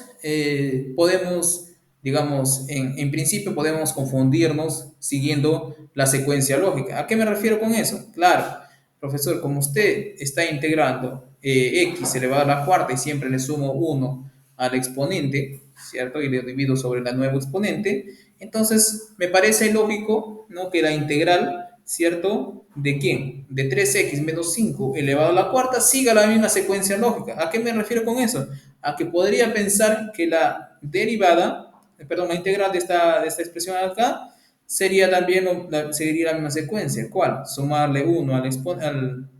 Speaker 1: podemos, digamos, en principio podemos confundirnos siguiendo la secuencia lógica. ¿A qué me refiero con eso? Claro, profesor, como usted está integrando x elevado a la cuarta y siempre le sumo 1 al exponente, ¿cierto? Y le divido sobre la nueva exponente, entonces me parece lógico, ¿no? Que la integral, ¿cierto? ¿De quién? De 3x menos 5 elevado a la cuarta siga la misma secuencia lógica. ¿A qué me refiero con eso? A que podría pensar que la derivada, perdón, la integral de esta expresión acá sería también seguiría la misma secuencia. ¿Cuál? Sumarle 1 al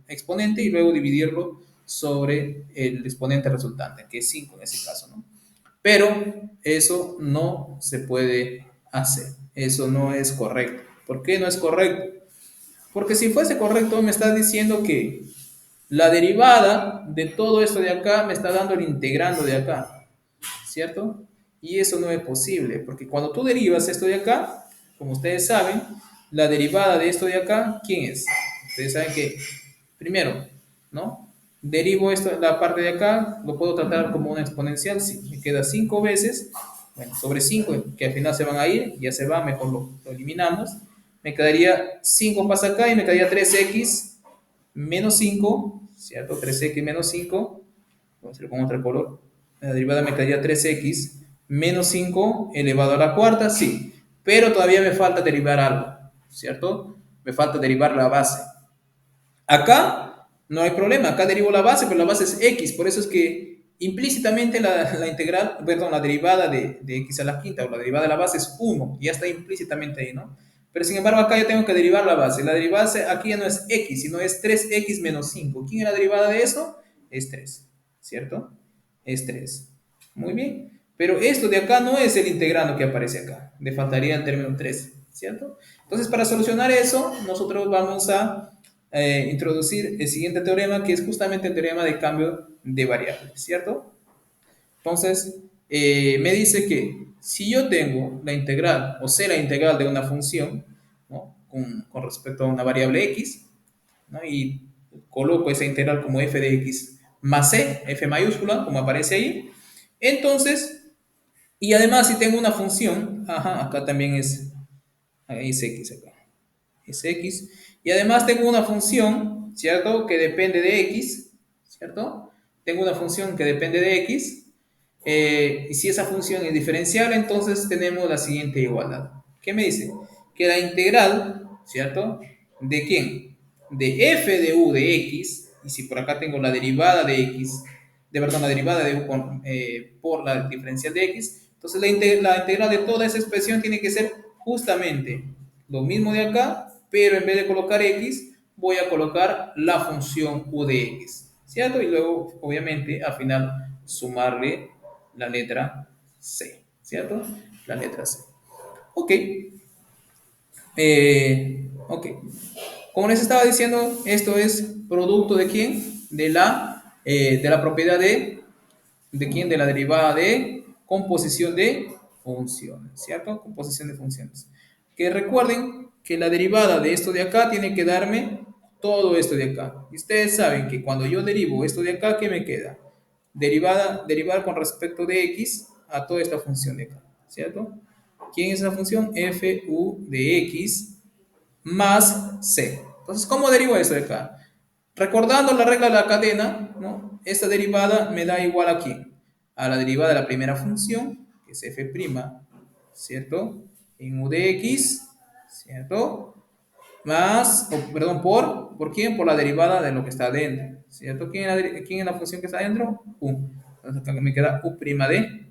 Speaker 1: exponente y luego dividirlo sobre el exponente resultante, que es 5 en ese caso, ¿no? Pero eso no se puede hacer. Eso no es correcto. ¿Por qué no es correcto? Porque si fuese correcto, me está diciendo que la derivada de todo esto de acá me está dando el integrando de acá, ¿cierto? Y eso no es posible, porque cuando tú derivas esto de acá, como ustedes saben, la derivada de esto de acá, ¿quién es? Ustedes saben que, primero, ¿no? Derivo esto, la parte de acá, lo puedo tratar como una exponencial, si me queda 5 veces, bueno, sobre 5 que al final se van a ir, ya se va, mejor lo eliminamos, me quedaría 5 pasa acá y me quedaría 3x menos 5, ¿cierto? 3x menos 5, vamos a hacer con otro color, la derivada me quedaría 3x menos 5 elevado a la cuarta, sí, pero todavía me falta derivar algo, ¿cierto? Me falta derivar la base. Acá no hay problema, acá derivo la base, pero la base es x, por eso es que implícitamente la integral, perdón, la derivada de x a la quinta o la derivada de la base es 1, ya está implícitamente ahí, ¿no? Pero sin embargo acá yo tengo que derivar la base. La derivada aquí ya no es x, sino es 3x menos 5. ¿Quién es la derivada de eso? Es 3, ¿cierto? Es 3. Muy bien. Pero esto de acá no es el integrando que aparece acá. Le faltaría el término 3, ¿cierto? Entonces, para solucionar eso, nosotros vamos a introducir el siguiente teorema, que es justamente el teorema de cambio de variables, ¿cierto? Entonces, me dice que si yo tengo la integral, o sé la integral de una función, ¿no? Con respecto a una variable x, ¿no? Y coloco esa integral como f de x más c, f mayúscula, como aparece ahí, entonces, y además si tengo una función, ajá, acá también es x, acá, es x, y además tengo una función, ¿cierto? Que depende de x, ¿cierto? Tengo una función que depende de x, y si esa función es diferenciable, entonces tenemos la siguiente igualdad. ¿Qué me dice? Que la integral, ¿cierto? ¿De quién? De f de u de x, y si por acá tengo la derivada de x, perdón, la derivada de u por la diferencial de x, entonces la integral de toda esa expresión tiene que ser justamente lo mismo de acá, pero en vez de colocar x, voy a colocar la función u de x, ¿cierto? Y luego, obviamente, al final sumarle la letra C, ¿cierto? La letra C. Ok, Ok. Como les estaba diciendo, esto es producto de quién? De la propiedad ¿de quién? De la derivada de composición de funciones, ¿cierto? Composición de funciones. Que recuerden que la derivada de esto de acá tiene que darme todo esto de acá. Y ustedes saben que cuando yo derivo esto de acá, ¿qué me queda? Derivar con respecto de x a toda esta función de acá, ¿cierto? ¿Quién es esa función? F u de x más c. Entonces, ¿cómo derivo esto de acá? Recordando la regla de la cadena, ¿no? Esta derivada me da igual aquí a la derivada de la primera función, que es f', ¿cierto? En u de x, ¿cierto? Más, perdón, ¿por quién? Por la derivada de lo que está adentro, ¿cierto? ¿Quién es la función que está adentro? U. Entonces acá me queda u' de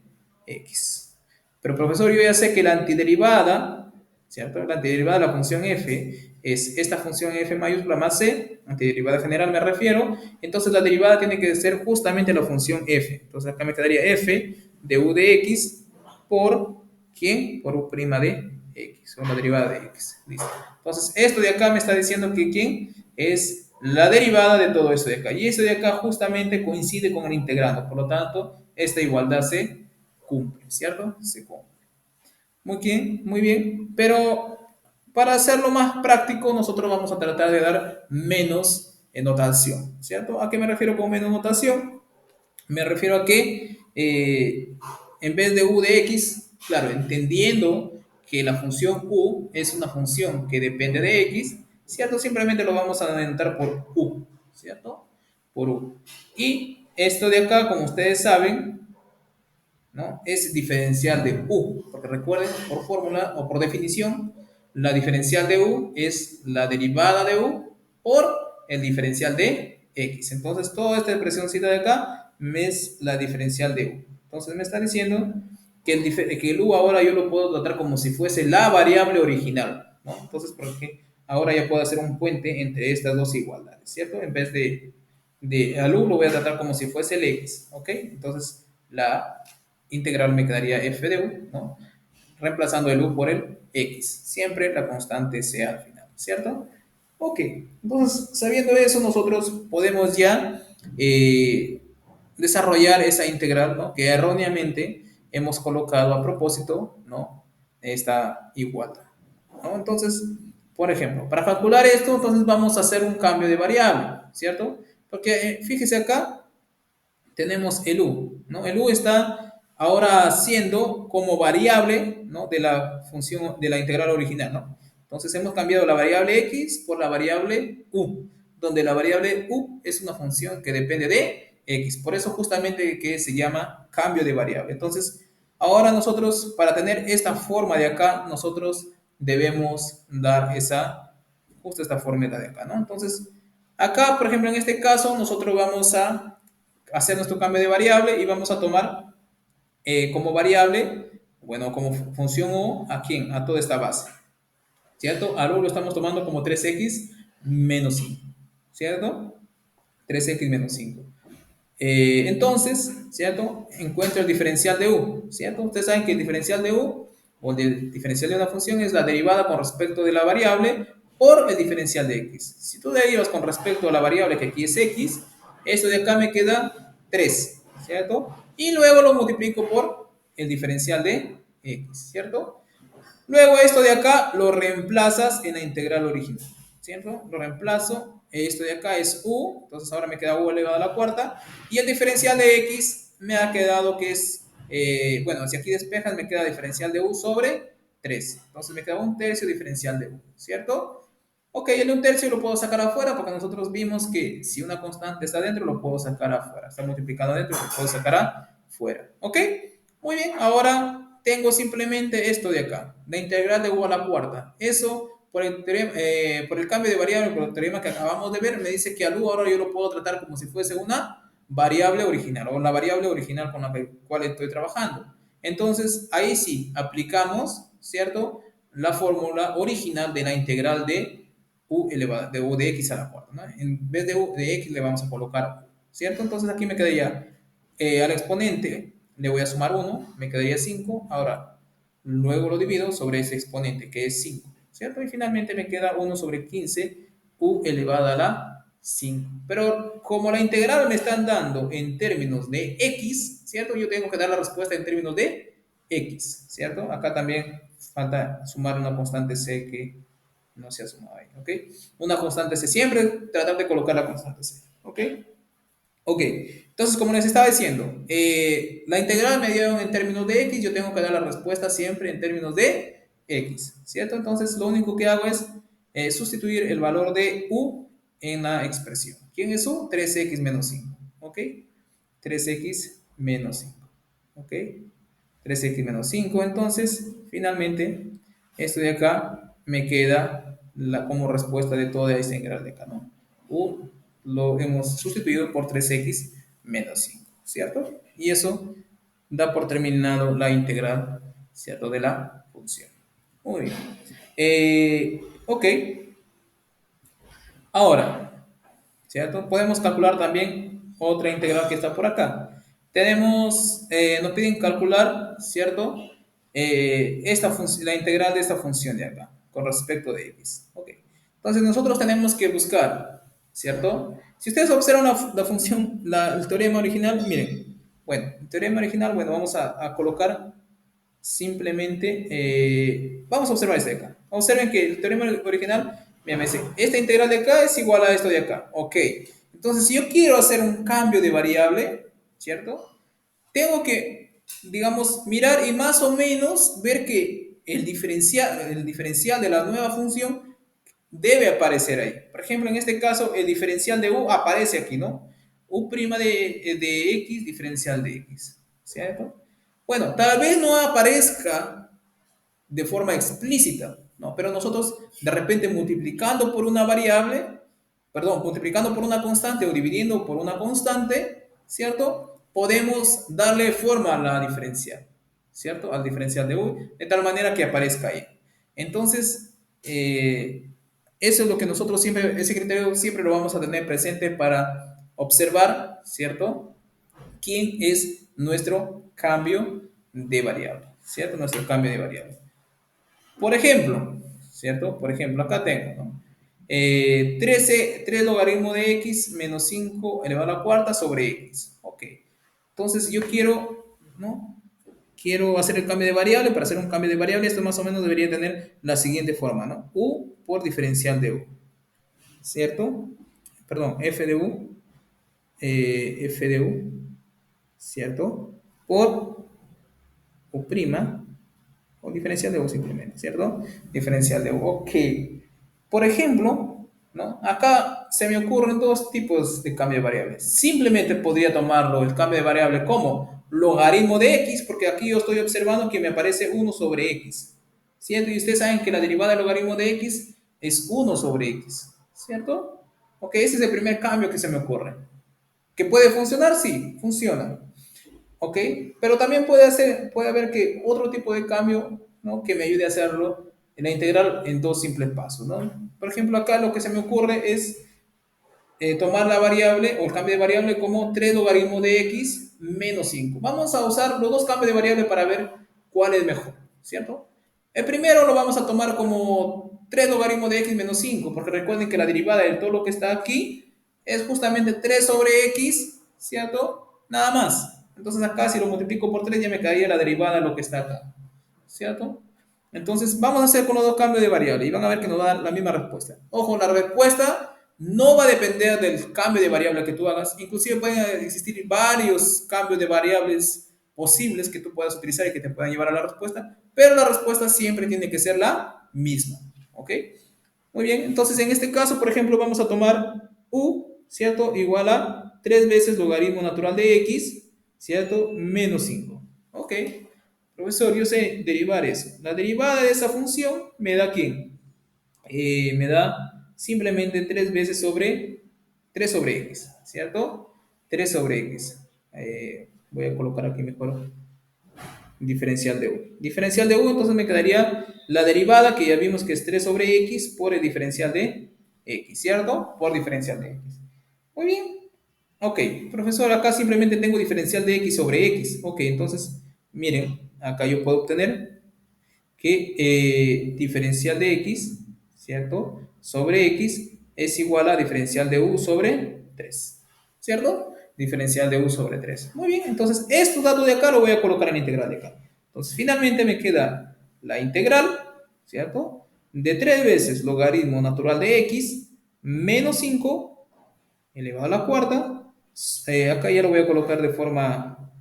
Speaker 1: x. Pero profesor, yo ya sé que la antiderivada, ¿cierto? La antiderivada de la función f es esta función f mayúscula más c, antiderivada general me refiero, entonces la derivada tiene que ser justamente la función f. Entonces acá me quedaría f de u de x por, ¿quién? Por u' de x, o la derivada de x. Listo. Entonces, esto de acá me está diciendo que ¿quién? Es la derivada de todo esto de acá. Y esto de acá justamente coincide con el integrando. Por lo tanto, esta igualdad se cumple, ¿cierto? Se cumple. Muy bien, muy bien. Pero para hacerlo más práctico, nosotros vamos a tratar de dar menos notación, ¿cierto? ¿A qué me refiero con menos notación? Me refiero a que en vez de u de x, claro, entendiendo que la función u es una función que depende de x, ¿cierto? Simplemente lo vamos a adelantar por u, ¿cierto? Por u. Y esto de acá, como ustedes saben, ¿no? Es diferencial de u, porque recuerden, por fórmula o por definición, la diferencial de u es la derivada de u por el diferencial de x. Entonces, toda esta expresioncita de acá es la diferencial de u. Entonces, me está diciendo que el u ahora yo lo puedo tratar como si fuese la variable original, ¿no? Entonces, porque ahora ya puedo hacer un puente entre estas dos igualdades, ¿cierto? En vez de al u lo voy a tratar como si fuese el x, ¿ok? Entonces, la integral me quedaría f de u, ¿no? Reemplazando el u por el x. Siempre la constante sea al final, ¿cierto? Ok, entonces sabiendo eso nosotros podemos ya desarrollar esa integral, ¿no? Que erróneamente hemos colocado a propósito, ¿no? Esta igualdad, ¿no? Entonces, por ejemplo, para calcular esto, entonces vamos a hacer un cambio de variable, ¿cierto? Porque fíjese acá, tenemos el u, ¿no? El u está ahora siendo como variable, ¿no? De la función, de la integral original, ¿no? Entonces hemos cambiado la variable x por la variable u, donde la variable u es una función que depende de x. Por eso justamente que se llama cambio de variable. Entonces, ahora nosotros, para tener esta forma de acá, nosotros debemos dar justo esta fórmula de acá, ¿no? Entonces, acá, por ejemplo, en este caso, nosotros vamos a hacer nuestro cambio de variable y vamos a tomar como variable, bueno, como función u, ¿a quién? A toda esta base, ¿cierto? Al u lo estamos tomando como 3x menos 5, ¿cierto? 3x menos 5. Entonces, ¿cierto? Encuentra el diferencial de u, ¿cierto? Ustedes saben que el diferencial de u o el diferencial de una función es la derivada con respecto de la variable por el diferencial de x. Si tú derivas con respecto a la variable que aquí es x, esto de acá me queda 3, ¿cierto? Y luego lo multiplico por el diferencial de x, ¿cierto? Luego esto de acá lo reemplazas en la integral original, ¿cierto? Lo reemplazo, esto de acá es u, entonces ahora me queda u elevado a la cuarta, y el diferencial de x me ha quedado que es, bueno, si aquí despejas me queda diferencial de u sobre 3, entonces me queda un tercio diferencial de u, ¿cierto? Ok, el un tercio lo puedo sacar afuera porque nosotros vimos que si una constante está dentro lo puedo sacar afuera, está multiplicado adentro lo puedo sacar afuera, ¿ok? Muy bien, ahora tengo simplemente esto de acá, la integral de u a la cuarta. Eso, por el cambio de variable, por el teorema que acabamos de ver, me dice que al u ahora yo lo puedo tratar como si fuese una variable original, o la variable original con la cual estoy trabajando. Entonces, ahí sí, aplicamos, ¿cierto? La fórmula original de la integral de u elevado, de u de x a la cuarta, ¿no? En vez de u de x le vamos a colocar, ¿cierto? Entonces aquí me quedaría al exponente le voy a sumar 1, me quedaría 5. Ahora, luego lo divido sobre ese exponente que es 5. ¿cierto? Y finalmente me queda 1 sobre 15 u elevado a la 5. Pero como la integral me están dando en términos de x, ¿cierto? Yo tengo que dar la respuesta en términos de x, ¿cierto? Acá también falta sumar una constante c que no se ha sumado ahí, ¿ok? Una constante c, siempre tratar de colocar la constante c, ¿ok? Ok, entonces como les estaba diciendo, la integral me dieron en términos de x, yo tengo que dar la respuesta siempre en términos de x, ¿cierto? Entonces lo único que hago es sustituir el valor de u en la expresión. ¿Quién es u? 3x menos 5, ¿ok? 3x menos 5, ¿ok? 3x menos 5, entonces finalmente esto de acá me queda como respuesta de toda esta integral de acá, ¿no? U lo hemos sustituido por 3x menos 5, ¿cierto? Y eso da por terminado la integral, ¿cierto? De la función. Muy bien. Ok, ahora, ¿cierto? Podemos calcular también otra integral que está por acá. Tenemos, nos piden calcular, ¿cierto? La integral de esta función de acá, con respecto de x. Ok. Entonces nosotros tenemos que buscar, ¿cierto? Si ustedes observan la función, el teorema original, miren, bueno, el teorema original, bueno, vamos a colocar simplemente, vamos a observar este de acá. Observen que el teorema original, mira, me dice, esta integral de acá es igual a esto de acá. Ok. Entonces, si yo quiero hacer un cambio de variable, ¿cierto? Tengo que, digamos, mirar y más o menos ver que el diferencial de la nueva función debe aparecer ahí. Por ejemplo, en este caso, el diferencial de u aparece aquí, ¿no? U' de x, diferencial de x, ¿cierto? Bueno, tal vez no aparezca de forma explícita, ¿no? Pero nosotros de repente multiplicando por una variable, perdón, multiplicando por una constante o dividiendo por una constante, ¿cierto? Podemos darle forma a la diferencial, ¿cierto? Al diferencial de u, de tal manera que aparezca ahí. Entonces, eso es lo que nosotros siempre, ese criterio siempre lo vamos a tener presente para observar, ¿cierto? ¿Quién es nuestro cambio de variable? ¿Cierto? Nuestro cambio de variable. Por ejemplo, ¿cierto? Por ejemplo, acá tengo, ¿no? 3 logaritmo de x menos 5 elevado a la cuarta sobre x. Ok. Entonces yo quiero, ¿no? Quiero hacer el cambio de variable. Para hacer un cambio de variable, esto más o menos debería tener la siguiente forma, ¿no? U por diferencial de u, ¿cierto? Perdón, f de u, f de u, ¿cierto? Por u prima, o diferencial de u simplemente, ¿cierto? Diferencial de u, ok. Por ejemplo, ¿no? Acá se me ocurren dos tipos de cambio de variables. Simplemente podría tomarlo el cambio de variable como logaritmo de x, porque aquí yo estoy observando que me aparece 1 sobre x, ¿cierto? Y ustedes saben que la derivada del logaritmo de x es 1 sobre x, ¿cierto? Ok, ese es el primer cambio que se me ocurre. ¿Que puede funcionar? Sí, funciona. ¿Ok? Pero también puede haber que otro tipo de cambio, ¿no? Que me ayude a hacerlo en la integral en dos simples pasos, ¿no? Por ejemplo, acá lo que se me ocurre es tomar la variable o el cambio de variable como 3 logaritmo de x menos 5. Vamos a usar los dos cambios de variable para ver cuál es mejor, ¿cierto? El primero lo vamos a tomar como 3 logaritmo de x menos 5, porque recuerden que la derivada de todo lo que está aquí es justamente 3 sobre x, ¿cierto? Nada más. Entonces acá si lo multiplico por 3 ya me quedaría la derivada de lo que está acá, ¿cierto? Entonces vamos a hacer con los dos cambios de variable y van a ver que nos va a dar la misma respuesta. Ojo, la respuesta no va a depender del cambio de variable que tú hagas. Inclusive pueden existir varios cambios de variables posibles que tú puedas utilizar y que te puedan llevar a la respuesta, pero la respuesta siempre tiene que ser la misma. ¿Ok? Muy bien, entonces en este caso, por ejemplo, vamos a tomar u, ¿cierto? Igual a 3 veces logaritmo natural de x, ¿cierto? Menos 5. ¿Ok? Profesor, yo sé derivar eso. La derivada de esa función me da ¿quién? Me da simplemente 3 veces sobre 3 sobre x, ¿cierto? 3 sobre x. Voy a colocar aquí mejor diferencial de u. Diferencial de u, entonces me quedaría la derivada que ya vimos que es 3 sobre x por el diferencial de x, ¿cierto? Por diferencial de x. Muy bien. Ok, profesor, acá simplemente tengo diferencial de x sobre x. Ok, entonces, miren, acá yo puedo obtener que diferencial de x, ¿cierto? Sobre x es igual a diferencial de u sobre 3, ¿cierto? Diferencial de u sobre 3. Muy bien, entonces estos datos de acá lo voy a colocar en la integral de acá. Entonces finalmente me queda la integral, ¿cierto? De 3 veces logaritmo natural de x menos 5 elevado a la cuarta. Acá ya lo voy a colocar de forma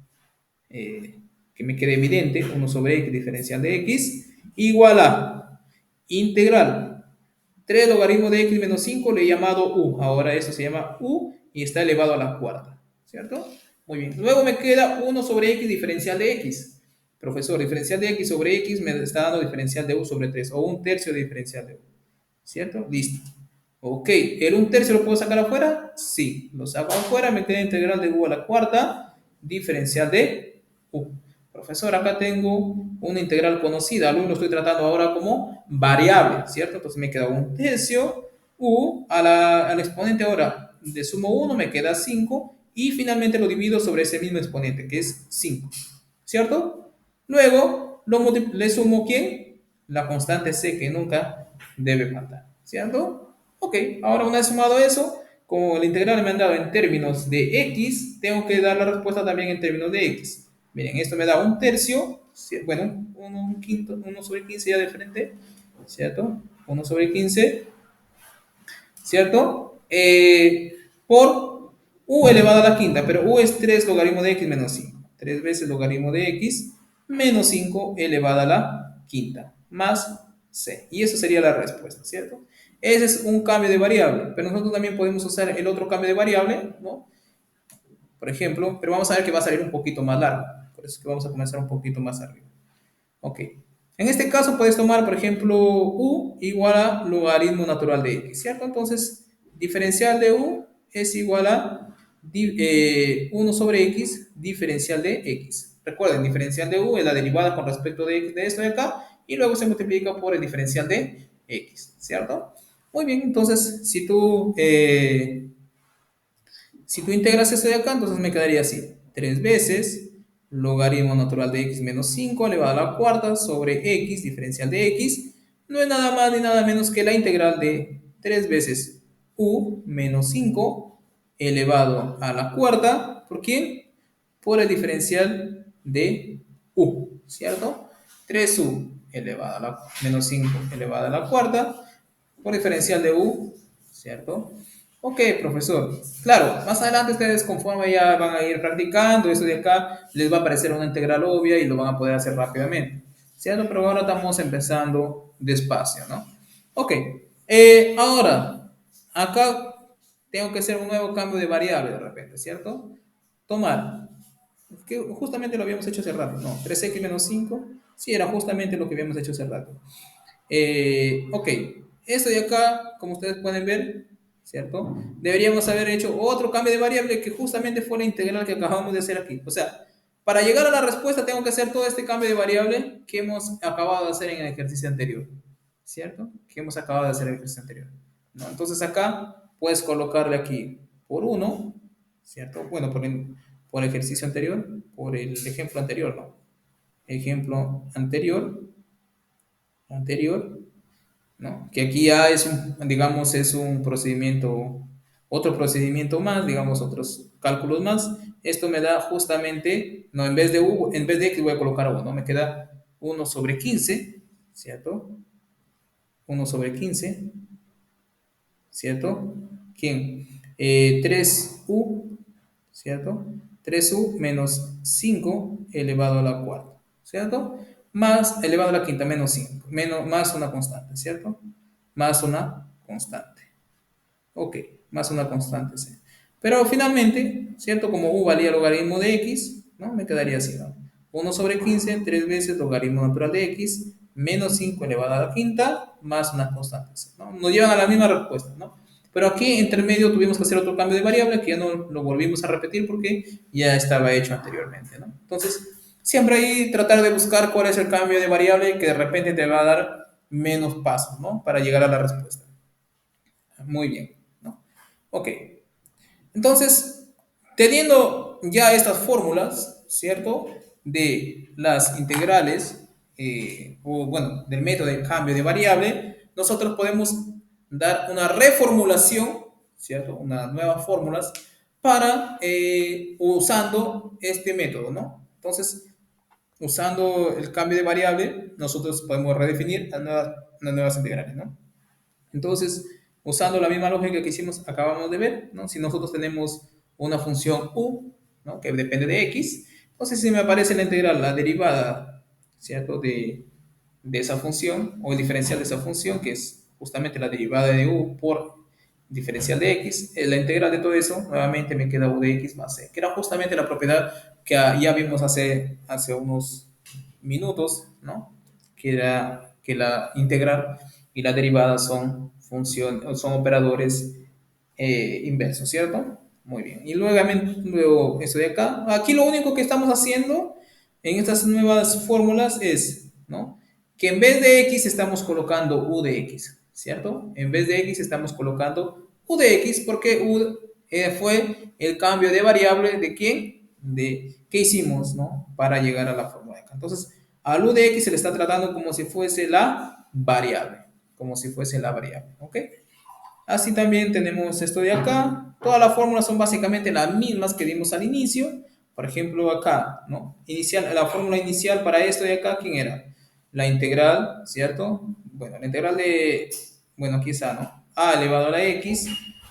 Speaker 1: que me quede evidente, 1 sobre x diferencial de x, igual a integral 3 logaritmo de x menos 5 le he llamado u, ahora eso se llama u y está elevado a la cuarta, ¿cierto? Muy bien, luego me queda 1 sobre x diferencial de x. Profesor, diferencial de x sobre x me está dando diferencial de u sobre 3 o un tercio de diferencial de u, ¿cierto? Listo. Ok, ¿el un tercio lo puedo sacar afuera? Sí, lo saco afuera, me queda integral de u a la cuarta, diferencial de u. Profesor, acá tengo una integral conocida, lo estoy tratando ahora como variable, ¿cierto? Entonces me queda un tercio, u al exponente ahora de sumo 1 me queda 5 y finalmente lo divido sobre ese mismo exponente que es 5, ¿cierto? Luego le sumo ¿quién? La constante c que nunca debe faltar, ¿cierto? Ok, ahora una vez sumado eso, como el integral me han dado en términos de x, tengo que dar la respuesta también en términos de x. Miren, esto me da un tercio, bueno, un quinto, 1 sobre 15 ya de frente, ¿cierto? 1 sobre 15, ¿cierto? Por u elevado a la quinta, pero u es 3 logaritmo de x menos 5. 3 veces logaritmo de x menos 5 elevado a la quinta, más c. Y eso sería la respuesta, ¿cierto? Ese es un cambio de variable, pero nosotros también podemos usar el otro cambio de variable, ¿no? Por ejemplo, pero vamos a ver que va a salir un poquito más largo. Por eso es que vamos a comenzar un poquito más arriba. Ok. En este caso puedes tomar, por ejemplo, u igual a logaritmo natural de x, ¿cierto? Entonces, diferencial de u es igual a 1 sobre x diferencial de x. Recuerden, diferencial de u es la derivada con respecto de x de esto de acá y luego se multiplica por el diferencial de x, ¿cierto? Muy bien, entonces, si tú integras esto de acá, entonces me quedaría así. 3 veces logaritmo natural de x menos 5 elevado a la cuarta sobre x diferencial de x. No es nada más ni nada menos que la integral de 3 veces u menos 5 elevado a la cuarta. ¿Por quién? Por el diferencial de u, ¿cierto? 3u elevado a la menos 5 elevado a la cuarta por diferencial de u, ¿cierto? Ok, profesor. Claro, más adelante ustedes conforme ya van a ir practicando eso de acá, les va a aparecer una integral obvia y lo van a poder hacer rápidamente. ¿Cierto? Pero ahora estamos empezando despacio, ¿no? Ok. Ahora, acá tengo que hacer un nuevo cambio de variable de repente, ¿cierto? Tomar, que justamente lo habíamos hecho hace rato, ¿no? 3x menos 5, sí, era justamente lo que habíamos hecho hace rato. Ok, esto de acá, como ustedes pueden ver, ¿cierto? Deberíamos haber hecho otro cambio de variable que justamente fue la integral que acabamos de hacer aquí. O sea, para llegar a la respuesta tengo que hacer todo este cambio de variable que hemos acabado de hacer en el ejercicio anterior, ¿cierto? Que hemos acabado de hacer en el ejercicio anterior, ¿no? Entonces acá puedes colocarle aquí por 1, ¿cierto? Bueno, por el ejercicio anterior, por el ejemplo anterior, ¿no? Ejemplo anterior, ¿no? Que aquí ya es digamos, es un procedimiento, otro procedimiento más, digamos, otros cálculos más. Esto me da justamente, no, en vez de x voy a colocar 1, ¿no? Me queda 1 sobre 15, ¿cierto? 1 sobre 15, ¿cierto? ¿Quién? 3u, ¿cierto? 3u menos 5 elevado a la cuarta, ¿cierto? Más elevado a la quinta, menos 5, más una constante, ¿cierto? Más una constante. Ok, más una constante C. Pero finalmente, ¿cierto? Como u valía logaritmo de x, ¿no? Me quedaría así, ¿no? 1 sobre 15, 3 veces logaritmo natural de x, menos 5 elevado a la quinta, más una constante C, ¿no? Nos llevan a la misma respuesta, ¿no? Pero aquí, entre medio, tuvimos que hacer otro cambio de variable que ya no lo volvimos a repetir porque ya estaba hecho anteriormente, ¿no? Entonces, siempre ahí tratar de buscar cuál es el cambio de variable que de repente te va a dar menos pasos, ¿no? Para llegar a la respuesta. Muy bien, ¿no? Ok, entonces, teniendo ya estas fórmulas, ¿cierto? De las integrales o bueno, del método de cambio de variable, nosotros podemos dar una reformulación, ¿cierto? Unas nuevas fórmulas para usando este método, ¿no? Entonces, usando el cambio de variable, nosotros podemos redefinir las nuevas integrales, ¿no? Entonces, usando la misma lógica que hicimos, acabamos de ver, ¿no? Si nosotros tenemos una función u, ¿no? Que depende de x, entonces si me aparece la integral, la derivada, ¿cierto? De esa función, o el diferencial de esa función, que es justamente la derivada de u por diferencial de x, la integral de todo eso, nuevamente me queda u de x más c, que era justamente la propiedad que ya vimos hace unos minutos, ¿no? Que era que la integral y la derivada son operadores inversos, ¿cierto? Muy bien. Y luego eso de acá. Aquí lo único que estamos haciendo en estas nuevas fórmulas es, ¿no? Que en vez de x estamos colocando u de x, ¿cierto? En vez de x estamos colocando u de x porque u fue el cambio de variable de quién, de qué hicimos, ¿no? Para llegar a la fórmula de acá. Entonces, al u de x se le está tratando como si fuese la variable, como si fuese la variable, ¿ok? Así también tenemos esto de acá. Todas las fórmulas son básicamente las mismas que vimos al inicio. Por ejemplo, acá, ¿no? La fórmula inicial para esto de acá, ¿quién era? La integral, ¿cierto? Bueno, la integral de, bueno, aquí está, ¿no? A elevado a la x,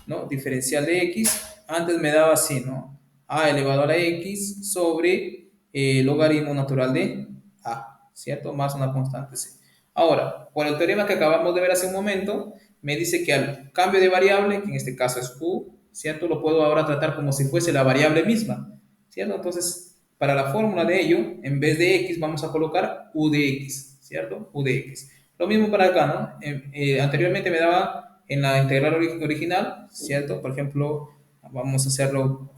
Speaker 1: ¿no? Diferencial de x. Antes me daba así, ¿no? A elevado a la x sobre logaritmo natural de a, ¿cierto? Más una constante c. Ahora, por el teorema que acabamos de ver hace un momento, me dice que al cambio de variable, que en este caso es u, ¿cierto? Lo puedo ahora tratar como si fuese la variable misma, ¿cierto? Entonces, para la fórmula de ello, en vez de x vamos a colocar u de x, ¿cierto? U de x. Lo mismo para acá, ¿no? Anteriormente me daba en la integral original, ¿cierto? Por ejemplo, vamos a hacerlo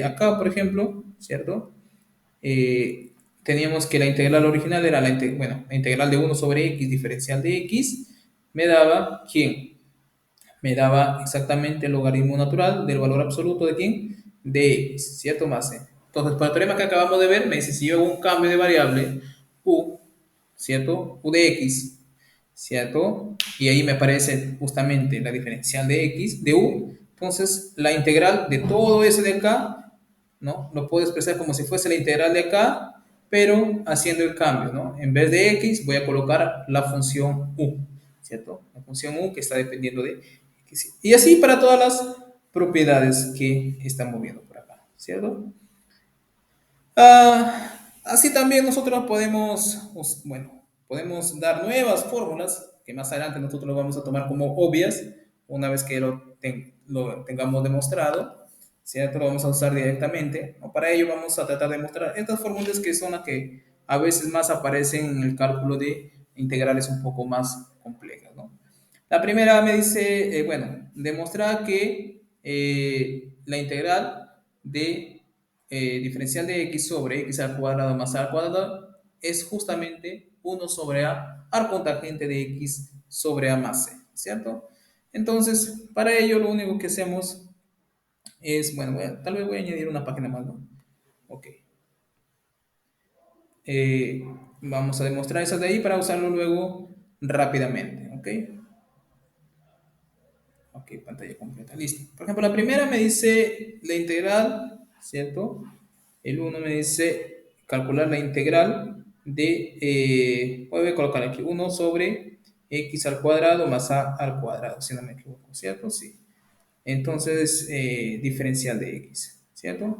Speaker 1: acá, por ejemplo, ¿cierto? eh, Teníamos que la integral original era la integral de 1 sobre x diferencial de x, me daba, ¿quién? Me daba exactamente el logaritmo natural del valor absoluto de quién? De x, ¿cierto? Más c. Entonces, para el teorema que acabamos de ver, me dice si yo hago un cambio de variable u, ¿cierto? U de x, ¿cierto? Y ahí me aparece justamente la diferencial de x, de u. Entonces, la integral de todo eso de acá, ¿no? Lo puedo expresar como si fuese la integral de acá, pero haciendo el cambio, ¿no? En vez de x, voy a colocar la función u, ¿cierto? La función u que está dependiendo de x. Y así para todas las propiedades que estamos viendo por acá, ¿cierto? Así también nosotros podemos, bueno, podemos dar nuevas fórmulas que más adelante nosotros lo vamos a tomar como obvias una vez que lo tengamos demostrado, ¿cierto? Lo vamos a usar directamente. ¿No? Para ello vamos a tratar de mostrar estas fórmulas que son las que a veces más aparecen en el cálculo de integrales un poco más complejas, ¿no? La primera me dice, bueno, demostrar que la integral de diferencial de x sobre x al cuadrado más a al cuadrado es justamente 1 sobre a arco tangente de x sobre a más c, ¿cierto? Entonces, para ello lo único que hacemos es, bueno, tal vez voy a añadir una página más, ¿no? Ok. Eh, Vamos a demostrar eso de ahí para usarlo luego rápidamente, ¿ok? Ok, pantalla completa, listo. Por ejemplo, la primera me dice la integral, ¿cierto? El uno me dice calcular la integral de, voy a colocar aquí 1 sobre x al cuadrado más a al cuadrado, si no me equivoco, ¿cierto? Sí. Entonces, diferencial de x, ¿cierto?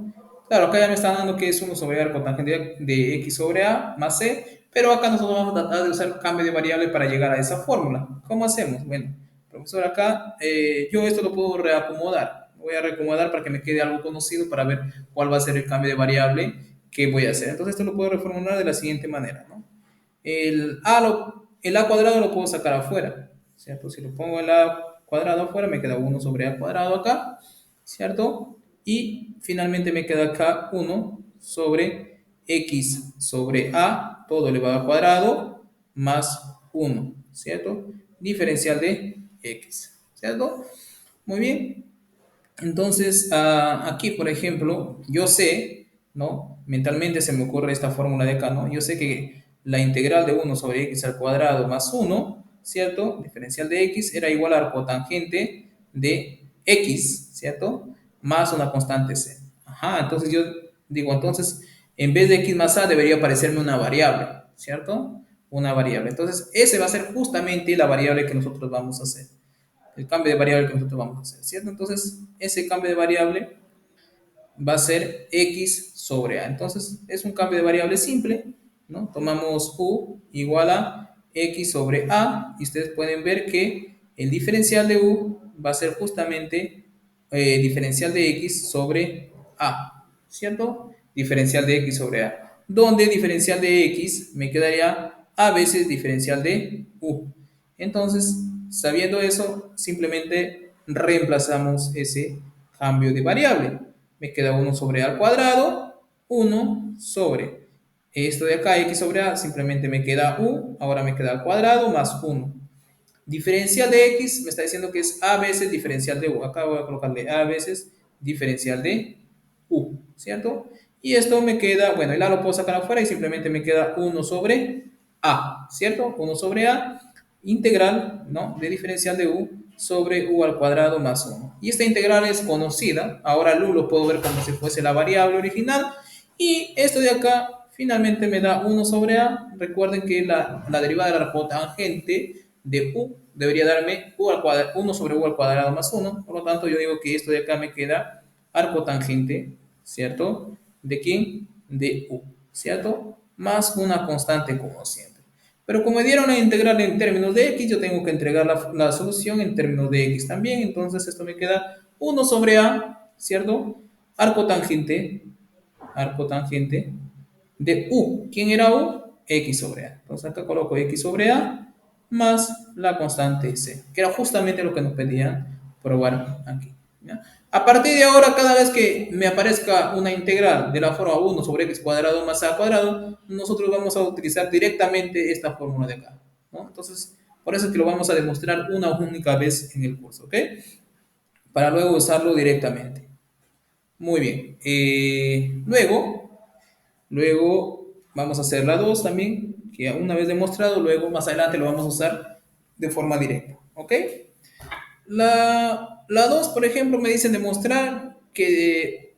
Speaker 1: Claro, acá ya me están dando que es 1 sobre a cotangente de x sobre a más c, pero acá nosotros vamos a tratar de usar cambio de variable para llegar a esa fórmula. ¿Cómo hacemos? Bueno, profesor, acá yo esto lo puedo reacomodar. Voy a reacomodar para que me quede algo conocido para ver cuál va a ser el cambio de variable que voy a hacer. Entonces, esto lo puedo reformular de la siguiente manera, ¿no? El a cuadrado lo puedo sacar afuera, ¿cierto? Si lo pongo el a cuadrado afuera, me queda 1 sobre a cuadrado acá, ¿cierto? Y finalmente me queda acá 1 sobre x sobre a, todo elevado al cuadrado, más 1, ¿cierto? Diferencial de x, ¿cierto? Muy bien. Entonces, aquí, por ejemplo, yo sé, ¿no? Mentalmente se me ocurre esta fórmula de acá, ¿no? Yo sé que la integral de 1 sobre x al cuadrado más 1, ¿cierto? Diferencial de x era igual al cotangente de x, ¿cierto? Más una constante c. Ajá, entonces yo digo, entonces, en vez de x más a debería aparecerme una variable, ¿cierto? Una variable. Entonces, ese va a ser justamente la variable que nosotros vamos a hacer. El cambio de variable que nosotros vamos a hacer, ¿cierto? Entonces, ese cambio de variable va a ser x sobre a. Entonces, es un cambio de variable simple, ¿no? Tomamos u igual a x sobre a y ustedes pueden ver que el diferencial de u va a ser justamente diferencial de x sobre a, ¿cierto? Diferencial de x sobre a. Donde diferencial de x me quedaría a veces diferencial de u. Entonces, sabiendo eso, simplemente reemplazamos ese cambio de variable. Me queda 1 sobre a al cuadrado, 1 sobre esto de acá, x sobre a, simplemente me queda u, ahora me queda al cuadrado más 1. Diferencial de x me está diciendo que es a veces diferencial de u. Acá voy a colocarle a veces diferencial de u, ¿cierto? Y esto me queda, bueno, el a lo puedo sacar afuera y simplemente me queda 1 sobre a, ¿cierto? 1 sobre a, integral, ¿no? De diferencial de u sobre u al cuadrado más 1. Y esta integral es conocida. Ahora el u lo puedo ver como si fuese la variable original. Y esto de acá finalmente me da 1 sobre a. Recuerden que la derivada de la cotangente de u debería darme 1 sobre u al cuadrado más 1. Por lo tanto, yo digo que esto de acá me queda arcotangente, ¿cierto? ¿De quién? De u, ¿cierto? Más una constante como siempre. Pero como me dieron la integral en términos de x, yo tengo que entregar la solución en términos de x también. Entonces esto me queda 1 sobre a, ¿cierto? Arcotangente de u. ¿Quién era u? X sobre a. Entonces acá coloco x sobre a más la constante c, que era justamente lo que nos pedían probar aquí. ¿Ya? A partir de ahora, cada vez que me aparezca una integral de la forma 1 sobre x cuadrado más a cuadrado, nosotros vamos a utilizar directamente esta fórmula de acá, ¿no? Entonces, por eso es que lo vamos a demostrar una única vez en el curso, ¿ok? Para luego usarlo directamente. Muy bien. Luego vamos a hacer la 2 también, que una vez demostrado, luego más adelante lo vamos a usar de forma directa, ¿ok? La 2, por ejemplo, me dicen demostrar que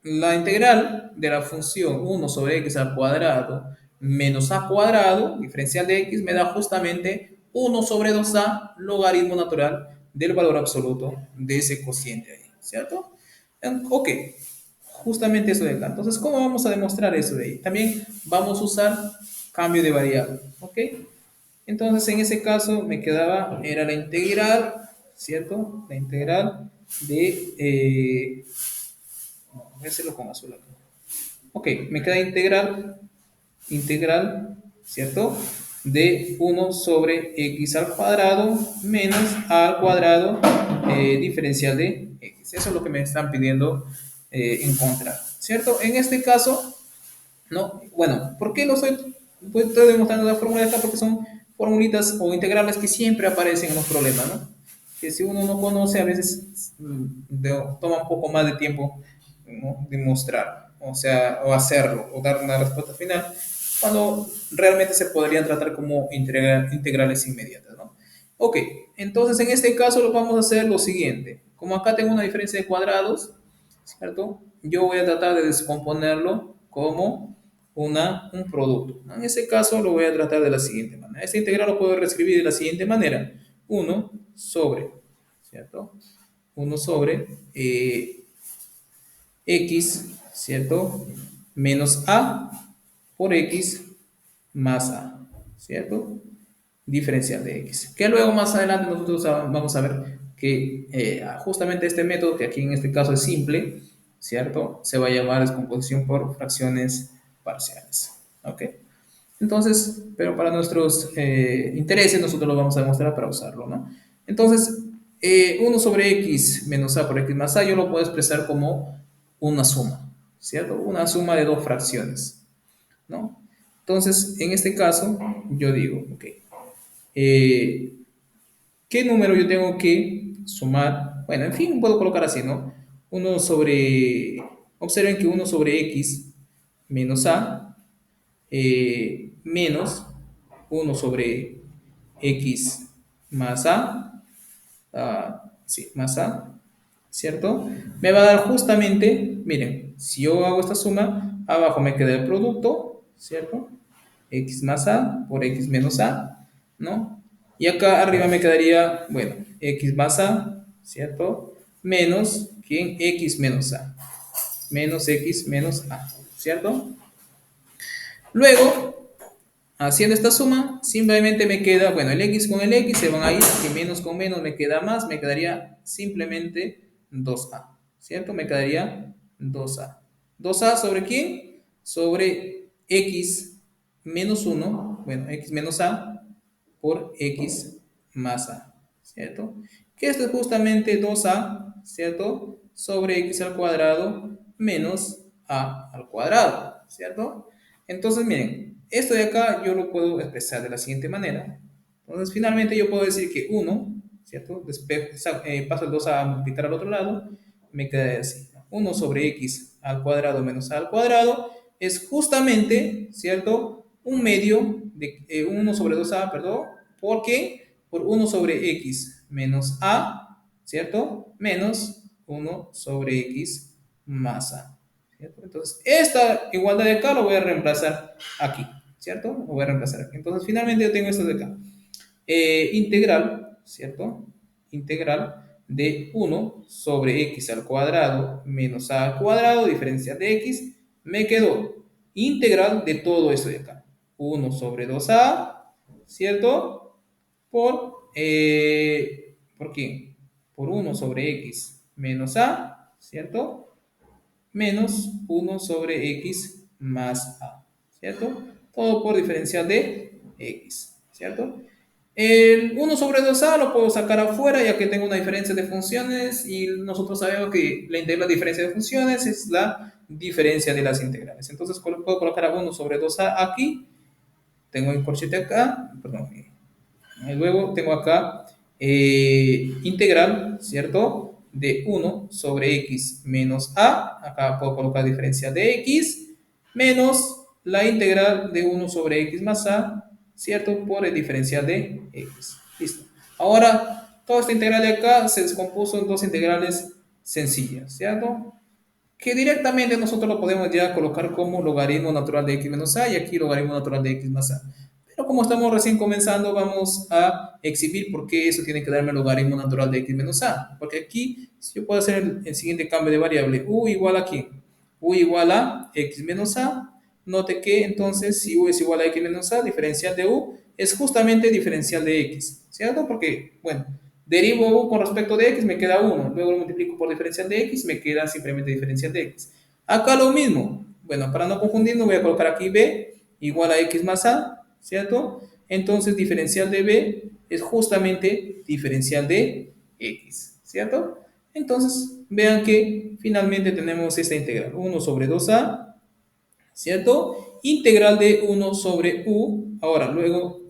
Speaker 1: la integral de la función 1 sobre x al cuadrado menos a cuadrado, diferencial de x, me da justamente 1 sobre 2a logaritmo natural del valor absoluto de ese cociente ahí, ¿cierto? Ok, justamente eso de acá. Entonces, ¿cómo vamos a demostrar eso de ahí? También vamos a usar cambio de variable, ¿ok? Entonces, en ese caso me quedaba, era la integral, ¿cierto? La integral de, voy a hacerlo con azul acá. Ok, me queda integral, ¿cierto? De 1 sobre x al cuadrado menos a al cuadrado diferencial de x. Eso es lo que me están pidiendo encontrar, ¿cierto? En este caso, ¿no? Bueno, ¿por qué lo estoy, pues, estoy demostrando la fórmula de acá? Porque son formulitas o integrales que siempre aparecen en los problemas, ¿no? Que si uno no conoce, a veces toma un poco más de tiempo, ¿no? Demostrar, o sea, o hacerlo, o dar una respuesta final, cuando realmente se podrían tratar como integrales inmediatas, ¿no? Ok, entonces en este caso lo vamos a hacer lo siguiente. Como acá tengo una diferencia de cuadrados, ¿cierto? Yo voy a tratar de descomponerlo como un producto. En ese caso lo voy a tratar de la siguiente manera. Esta integral lo puedo reescribir de la siguiente manera. 1 sobre, ¿cierto? 1 sobre x, ¿cierto? Menos a por x más a, ¿cierto? Diferencial de x. Que luego más adelante nosotros vamos a ver que justamente este método, que aquí en este caso es simple, ¿cierto? Se va a llamar descomposición por fracciones parciales, ¿ok? Entonces, pero para nuestros intereses nosotros lo vamos a demostrar para usarlo, ¿no? Entonces, 1 sobre x menos a por x más a yo lo puedo expresar como una suma, ¿cierto? Una suma de dos fracciones, ¿no? Entonces, en este caso, yo digo, ok, eh, ¿qué número yo tengo que sumar? Bueno, en fin, puedo colocar así, ¿no? Uno sobre, observen que 1 sobre x menos a menos 1 sobre x más a, sí, más a, ¿cierto? Me va a dar justamente, miren, si yo hago esta suma, abajo me queda el producto, ¿cierto? X más a por x menos a, ¿no? Y acá arriba me quedaría, bueno, x más a, ¿cierto? Menos, ¿quién? X menos a, menos x menos a, ¿cierto? Luego, haciendo esta suma, simplemente me queda, bueno, el x con el x se van a ir, y menos con menos me queda más, me quedaría simplemente 2a, ¿cierto? Me quedaría 2a. ¿2a sobre quién? Sobre x menos 1, bueno, x menos a por x más a, ¿cierto? Que esto es justamente 2a, ¿cierto? Sobre x al cuadrado menos a al cuadrado, ¿cierto? Entonces, miren, esto de acá yo lo puedo expresar de la siguiente manera. Entonces, finalmente yo puedo decir que 1, ¿cierto? Después paso el 2 a multiplicar al otro lado, me queda así. 1 sobre x al cuadrado menos a al cuadrado es justamente, ¿cierto? Un medio de 1 sobre 2a, perdón, ¿por qué? Por 1 sobre x menos a, ¿cierto? Menos 1 sobre x más a. ¿Cierto? Entonces, esta igualdad de acá lo voy a reemplazar aquí, ¿cierto? Lo voy a reemplazar aquí. Entonces, finalmente yo tengo esto de acá. Integral, ¿cierto? Integral de 1 sobre x al cuadrado menos a al cuadrado, diferencial de x, me quedó integral de todo esto de acá. 1 sobre 2a, ¿cierto? ¿Por qué? Por 1 sobre x menos a, ¿cierto? Menos 1 sobre x más a, ¿cierto? Todo por diferencial de x, ¿cierto? El 1 sobre 2a lo puedo sacar afuera ya que tengo una diferencia de funciones y nosotros sabemos que la integral de diferencia de funciones es la diferencia de las integrales. Entonces puedo colocar a 1 sobre 2a aquí, tengo el corchete acá, perdón, y luego tengo acá integral, ¿cierto? De 1 sobre x menos a, acá puedo colocar diferencia de x, menos la integral de 1 sobre x más a, ¿cierto? Por el diferencial de x. Listo. Ahora, toda esta integral de acá se descompuso en dos integrales sencillas, ¿cierto? Que directamente nosotros lo podemos ya colocar como logaritmo natural de x menos a y aquí logaritmo natural de x más a. Pero como estamos recién comenzando, vamos a exhibir por qué eso tiene que darme logaritmo natural de x menos a. Porque aquí, si yo puedo hacer el siguiente cambio de variable, u igual a ¿qué? U igual a x menos a. Note que entonces, si u es igual a x menos a, diferencial de u es justamente diferencial de x, ¿cierto? Porque, bueno, derivo u con respecto de x, me queda 1. Luego lo multiplico por diferencial de x, me queda simplemente diferencial de x. Acá lo mismo. Bueno, para no confundirnos, voy a colocar aquí b igual a x más a, ¿cierto? Entonces, diferencial de b es justamente diferencial de x, ¿cierto? Entonces, vean que finalmente tenemos esta integral. 1 sobre 2a, ¿cierto? Integral de 1 sobre u. Ahora, luego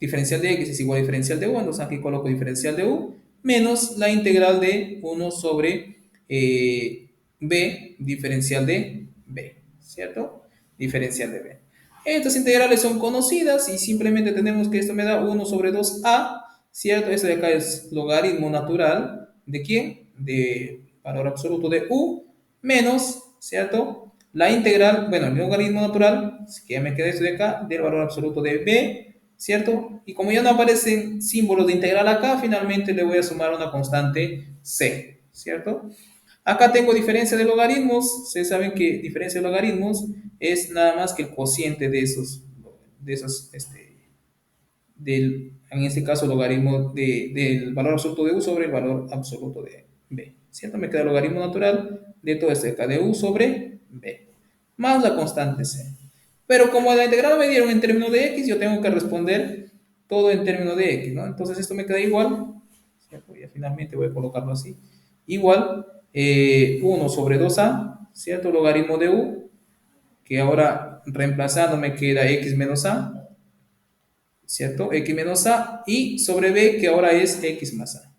Speaker 1: diferencial de x es igual a diferencial de u, entonces aquí coloco diferencial de u, menos la integral de 1 sobre b, diferencial de b, ¿cierto? Diferencial de b. Estas integrales son conocidas y simplemente tenemos que esto me da 1 sobre 2a, ¿cierto? Esto de acá es logaritmo natural, ¿de quién? De valor absoluto de u, menos, ¿cierto? La integral, bueno, el logaritmo natural, que ya me queda esto de acá, del valor absoluto de b, ¿cierto? Y como ya no aparecen símbolos de integral acá, finalmente le voy a sumar una constante c, ¿cierto? Acá tengo diferencia de logaritmos. Ustedes saben que diferencia de logaritmos es nada más que el cociente en este caso, logaritmo del valor absoluto de u sobre el valor absoluto de b, ¿cierto? Me queda el logaritmo natural de todo esto de acá, de u sobre b, más la constante c. Pero como la integral me dieron en términos de x, yo tengo que responder todo en términos de x, ¿no? Entonces esto me queda igual, ¿cierto? Y finalmente voy a colocarlo así, igual 1 sobre 2a, ¿cierto? Logaritmo de u, que ahora reemplazando me queda x menos a, ¿cierto? X menos a y sobre b, que ahora es x más a,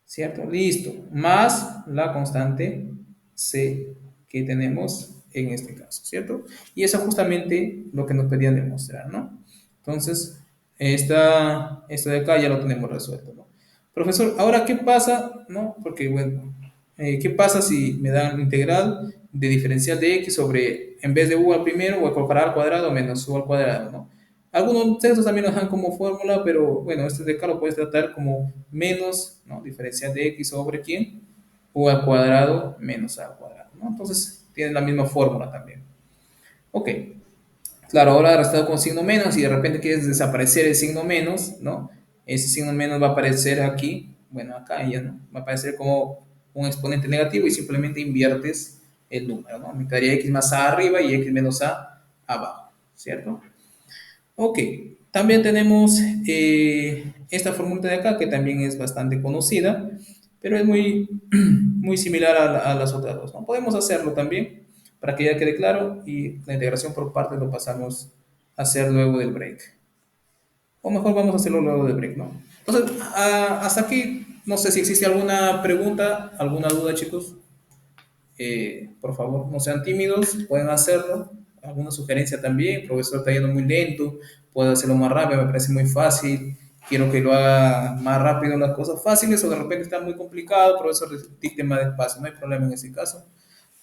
Speaker 1: ¿cierto? Listo, más la constante c que tenemos en este caso, ¿cierto? Y eso es justamente lo que nos pedían demostrar, ¿no? Entonces, esto de acá ya lo tenemos resuelto, ¿no? Profesor, ahora, ¿qué pasa, no? Porque, bueno, ¿qué pasa si me dan integral de diferencial de x sobre, en vez de u al primero, voy a colocar a al cuadrado menos u al cuadrado, ¿no? Algunos textos también nos dan como fórmula, pero bueno, este de acá lo puedes tratar como menos, ¿no? Diferencial de x sobre quién, u al cuadrado menos a al cuadrado, ¿no? Entonces, tienen la misma fórmula también. Ok, claro, ahora restado con signo menos y de repente quieres desaparecer el signo menos, ¿no? Ese signo menos va a aparecer aquí, bueno, acá ya, ¿no? Va a aparecer como un exponente negativo y simplemente inviertes el número, ¿no? Me quedaría x más a arriba y x menos a abajo, ¿cierto? Ok, también tenemos esta fórmula de acá que también es bastante conocida, pero es muy, muy similar a las otras dos, ¿no? Podemos hacerlo también para que ya quede claro y la integración por partes lo pasamos a hacer luego del break. O mejor vamos a hacerlo luego del break, ¿no? Entonces, hasta aquí, no sé si existe alguna pregunta, alguna duda, chicos. Por favor, no sean tímidos, pueden hacerlo. Alguna sugerencia también, el profesor está yendo muy lento, puedo hacerlo más rápido, me parece muy fácil, quiero que lo haga más rápido las cosas fáciles o de repente está muy complicado, profesor, dicte más despacio, no hay problema en ese caso.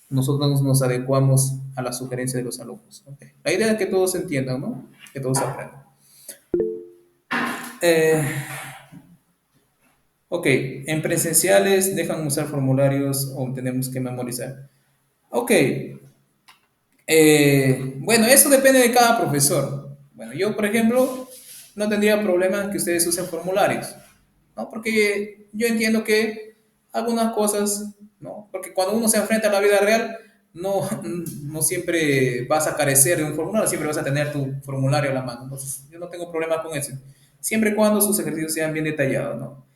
Speaker 1: Nosotros nos adecuamos a la sugerencia de los alumnos. ¿Okay? La idea es que todos entiendan, ¿no? Que todos aprendan. Eh, ok, en presenciales dejan usar formularios o tenemos que memorizar. Ok, bueno, eso depende de cada profesor. Bueno, yo, por ejemplo, no tendría problema que ustedes usen formularios, ¿no? Porque yo entiendo que algunas cosas, ¿no? Porque cuando uno se enfrenta a la vida real, no, no siempre vas a carecer de un formulario, siempre vas a tener tu formulario a la mano. Entonces, yo no tengo problema con eso, siempre y cuando sus ejercicios sean bien detallados, ¿no?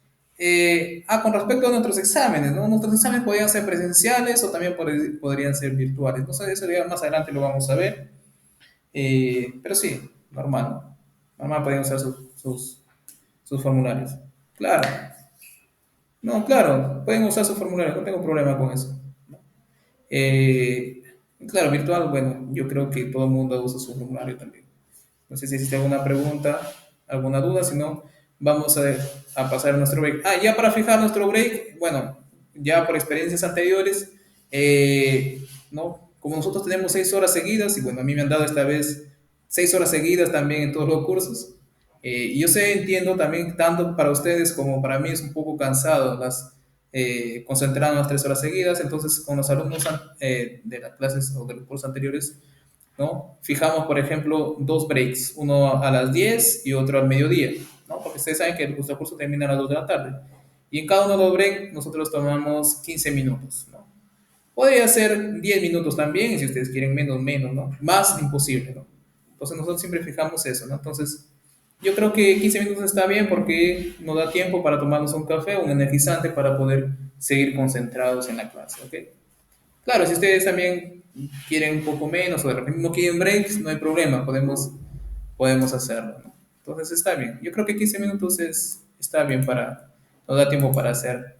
Speaker 1: Con respecto a nuestros exámenes, ¿no? Nuestros exámenes podrían ser presenciales o también podrían ser virtuales. No sé, eso ya más adelante lo vamos a ver. Pero sí, normal, ¿no? Normal podrían usar sus formularios. Claro, no, claro, pueden usar sus formularios, no tengo problema con eso. Eh, claro, virtual, bueno, yo creo que todo el mundo usa su formulario también. No sé si existe alguna pregunta, alguna duda, si no, vamos a pasar a nuestro break. Ya para fijar nuestro break, bueno, ya por experiencias anteriores, ¿no? Como nosotros tenemos 6 horas seguidas, y bueno, a mí me han dado esta vez 6 horas seguidas también en todos los cursos, y yo sé, entiendo también, tanto para ustedes como para mí es un poco cansado concentrarnos 3 horas seguidas, entonces con los alumnos de las clases o de los cursos anteriores, ¿no? Fijamos, por ejemplo, dos breaks, uno a las 10 y otro al mediodía, ¿no? Porque ustedes saben que nuestro curso termina a las 2 de la tarde. Y en cada uno de los breaks nosotros tomamos 15 minutos, ¿no? Podría ser 10 minutos también, y si ustedes quieren menos, menos, ¿no? Más imposible, ¿no? Entonces nosotros siempre fijamos eso, ¿no? Entonces yo creo que 15 minutos está bien porque nos da tiempo para tomarnos un café, un energizante para poder seguir concentrados en la clase, ¿ok? Claro, si ustedes también quieren un poco menos o de repente no quieren breaks, no hay problema, podemos hacerlo, ¿no? Entonces está bien. Yo creo que 15 minutos está bien nos da tiempo para hacer